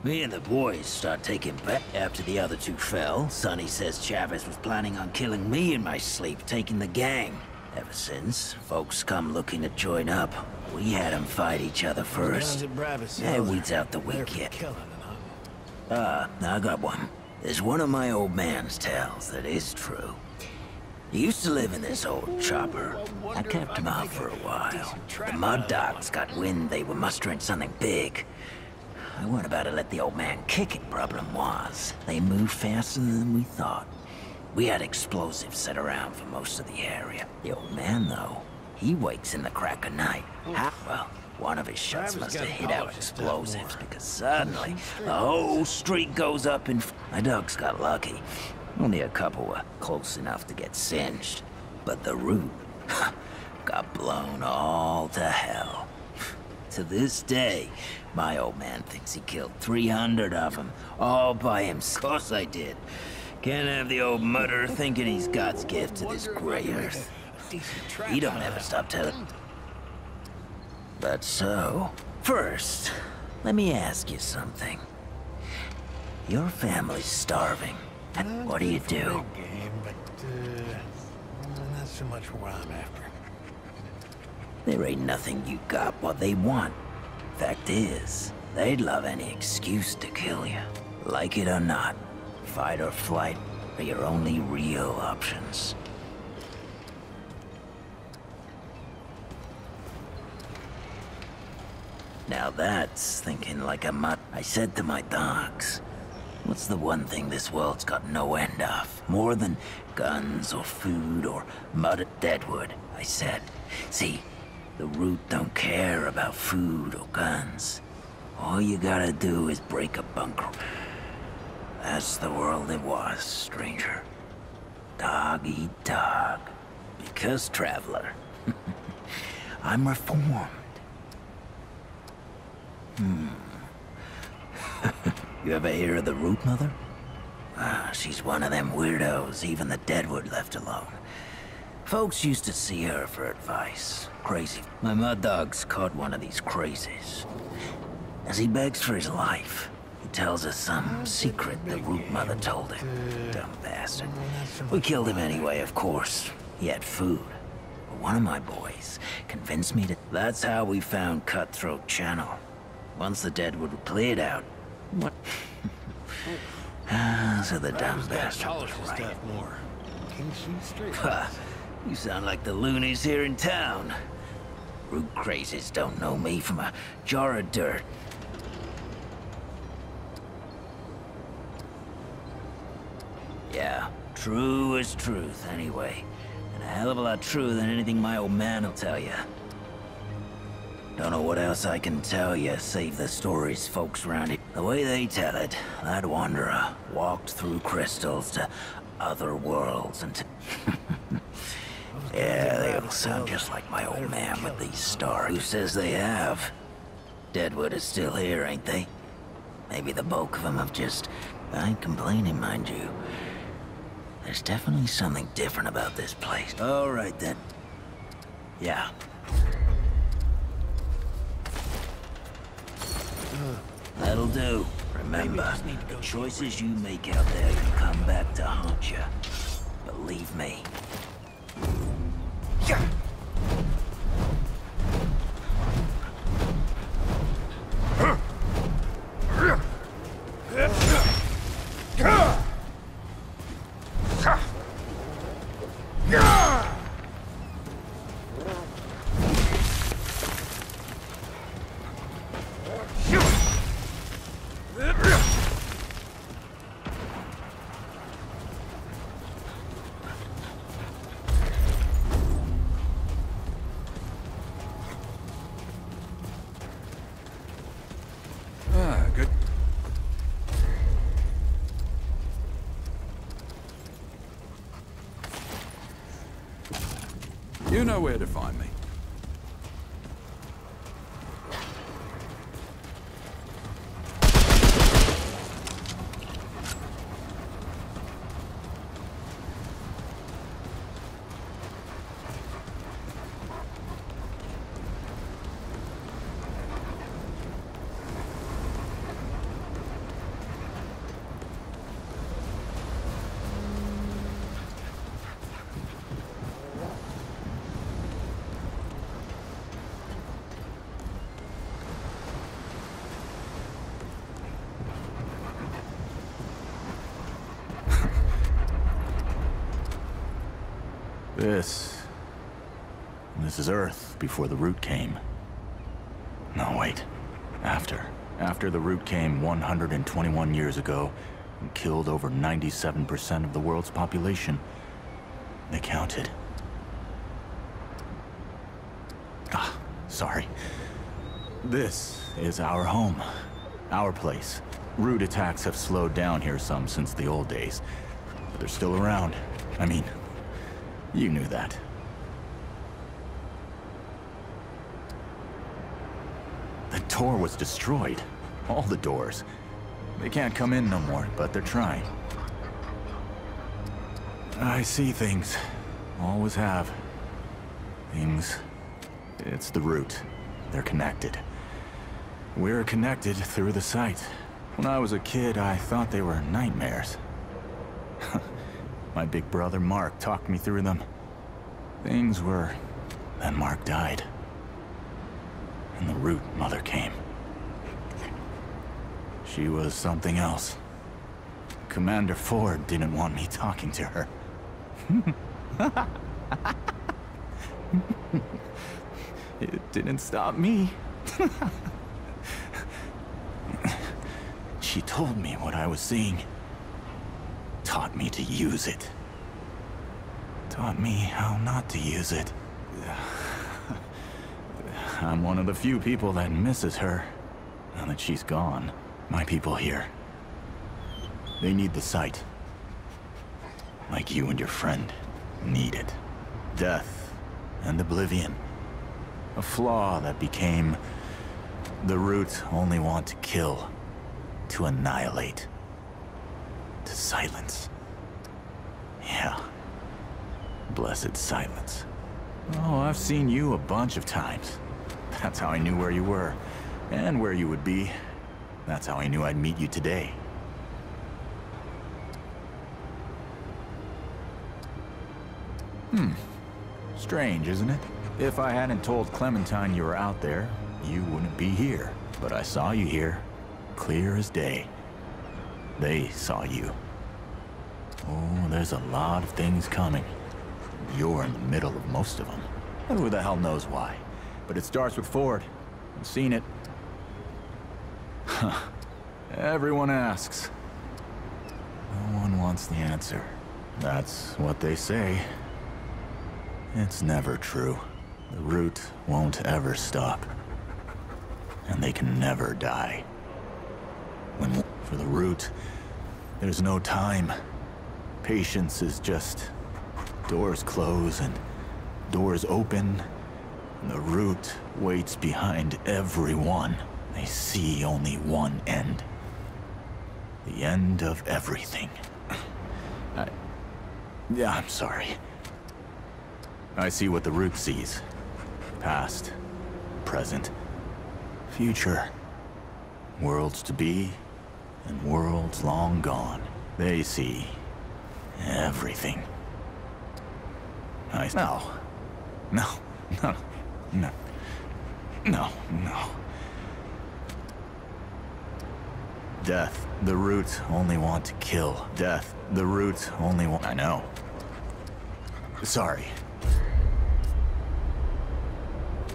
me and the boys start taking back after the other 2 fell. Sunny says Chavis was planning on killing me in my sleep, taking the gang. Ever since, folks come looking to join up. We had them fight each other first. That weeds out the weak yet. I got one. There's one of my old man's tales that is true. He used to live in this old chopper. I kept him out for a while. The Mud Dogs got wind they were mustering something big. I weren't about to let the old man kick it. Problem was, they moved faster than we thought. We had explosives set around for most of the area. The old man, though, he wakes in the crack of night. Well, one of his shots must have hit out explosives because suddenly the whole street goes up and... My dogs got lucky. Only a couple were close enough to get singed. But the root got blown all to hell. To this day, my old man thinks he killed 300 of them, all by himself. Of course I did. Can't have the old mudder thinking he's God's gift to this gray earth. He don't ever stop telling. But so, first, let me ask you something. Your family's starving. What do you do? Not so much what I'm after. There ain't nothing you got what they want. Fact is, they'd love any excuse to kill you. Like it or not, fight or flight are your only real options. Now that's thinking like a mutt. I said to my dogs, what's the one thing this world's got no end of? More than guns or food or mud at Deadwood, I said. See, the root don't care about food or guns. All you gotta do is break a bunker. That's the world it was, stranger. Dog eat dog. Because, traveler, I'm reformed. You ever hear of the Root Mother? She's one of them weirdos even the Deadwood left alone. Folks used to see her for advice. Crazy. My mud dog's caught one of these crazies. As he begs for his life, he tells us some secret the Root Mother told him. Dumb bastard. We killed him anyway, of course. He had food. But one of my boys convinced me to... That's how we found Cutthroat Channel. Once the Deadwood were cleared out, What? So the dumb bastard was right. You sound like the loonies here in town. Root crazies don't know me from a jar of dirt. Yeah, true as truth, anyway. And a hell of a lot truer than anything my old man will tell you. Don't know what else I can tell you, save the stories folks around here. The way they tell it, that wanderer walked through crystals to other worlds and yeah, they all sound just like my old man with these stars. Who says they have? Deadwood is still here, ain't they? Maybe the bulk of them have just... I ain't complaining, mind you. There's definitely something different about this place. All right, then. Yeah. That'll do. Remember, the choices you make out there can come back to haunt you. Believe me. Good. You know where to find me. This is Earth before the Root came. No, wait. After. After the Root came 121 years ago and killed over 97% of the world's population. They counted. Ah, sorry. This is our home. Our place. Root attacks have slowed down here some since the old days. But they're still around. I mean, you knew that. The door was destroyed. All the doors. They can't come in no more, but they're trying. I see things. Always have. Things. It's the Root. They're connected. We're connected through the site. When I was a kid, I thought they were nightmares. My big brother Mark talked me through them. Things were... Then Mark died. And the Root Mother came. She was something else. Commander Ford didn't want me talking to her. It didn't stop me. She told me what I was seeing. Taught me to use it. Taught me how not to use it. I'm one of the few people that misses her, now that she's gone. My people here. They need the site. Like you and your friend need it. Death and oblivion. A flaw that became... The Root only want to kill. To annihilate. To silence. Yeah. Blessed silence. Oh, I've seen you a bunch of times. That's how I knew where you were, and where you would be. That's how I knew I'd meet you today. Strange, isn't it? If I hadn't told Clementine you were out there, you wouldn't be here. But I saw you here. clear as day. They saw you. Oh, there's a lot of things coming. You're in the middle of most of them. And who the hell knows why? But it starts with Ford. I've seen it. Huh. Everyone asks. No one wants the answer. That's what they say. It's never true. The root won't ever stop. And they can never die. For the root, there's no time. Patience is just doors close and doors open. And the root waits behind everyone. They see only one end. The end of everything. Yeah, I'm sorry. I see what the root sees. Past, present, future. Worlds to be, and worlds long gone. They see everything. No. Death, the root only want to kill. Death, the root only want... I know. Sorry.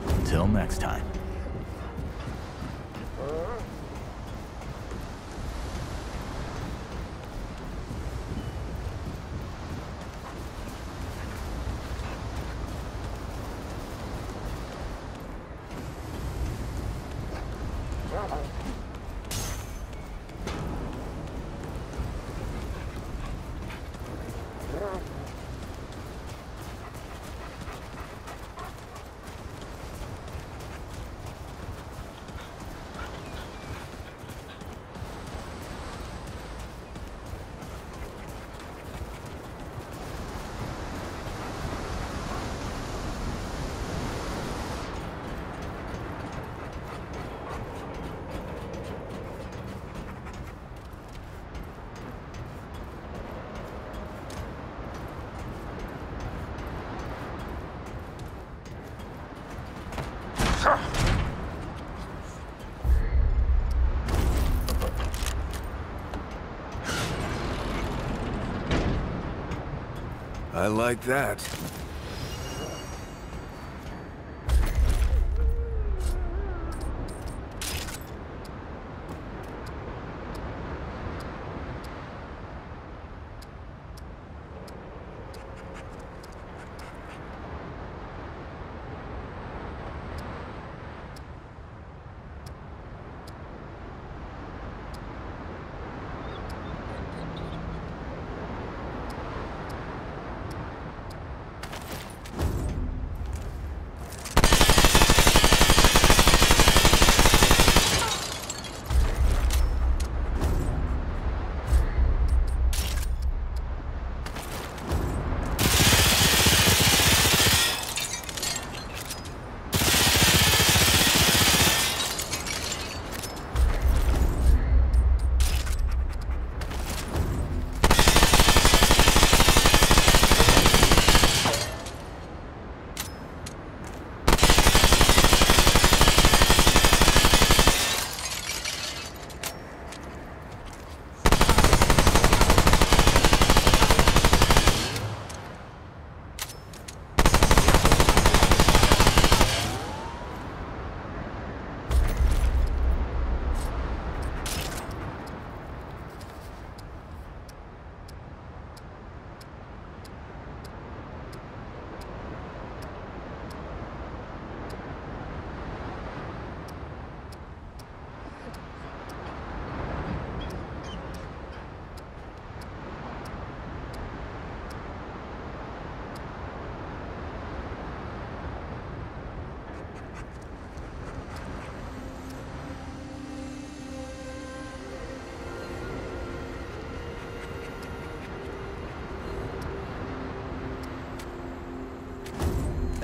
Until next time. I like that.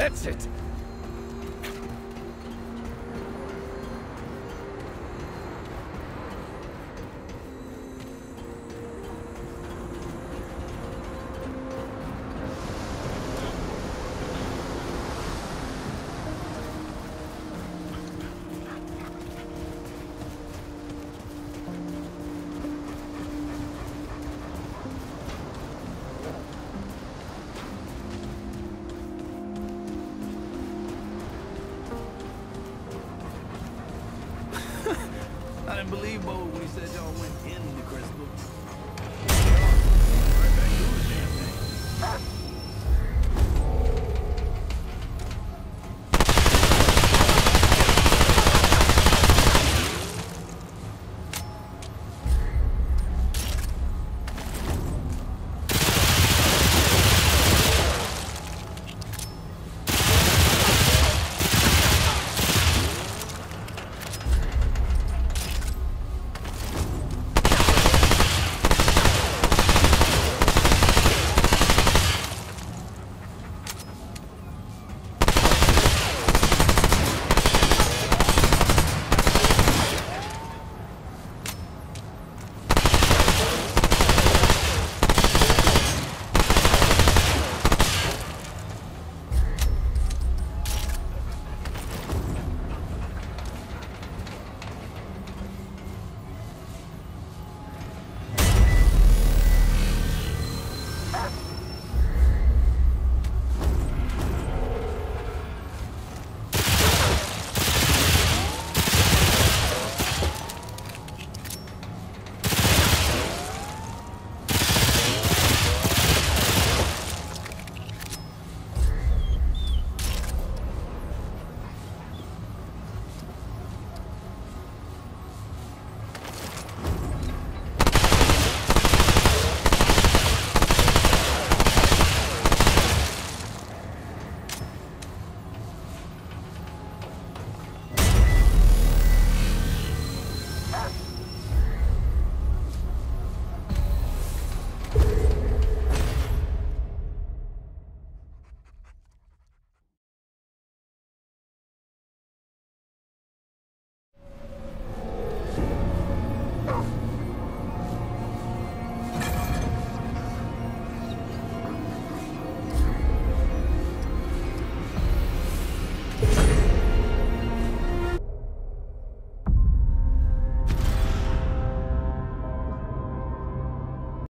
That's it. believe mode when he said y'all went in the crystal. Right back to the damn thing.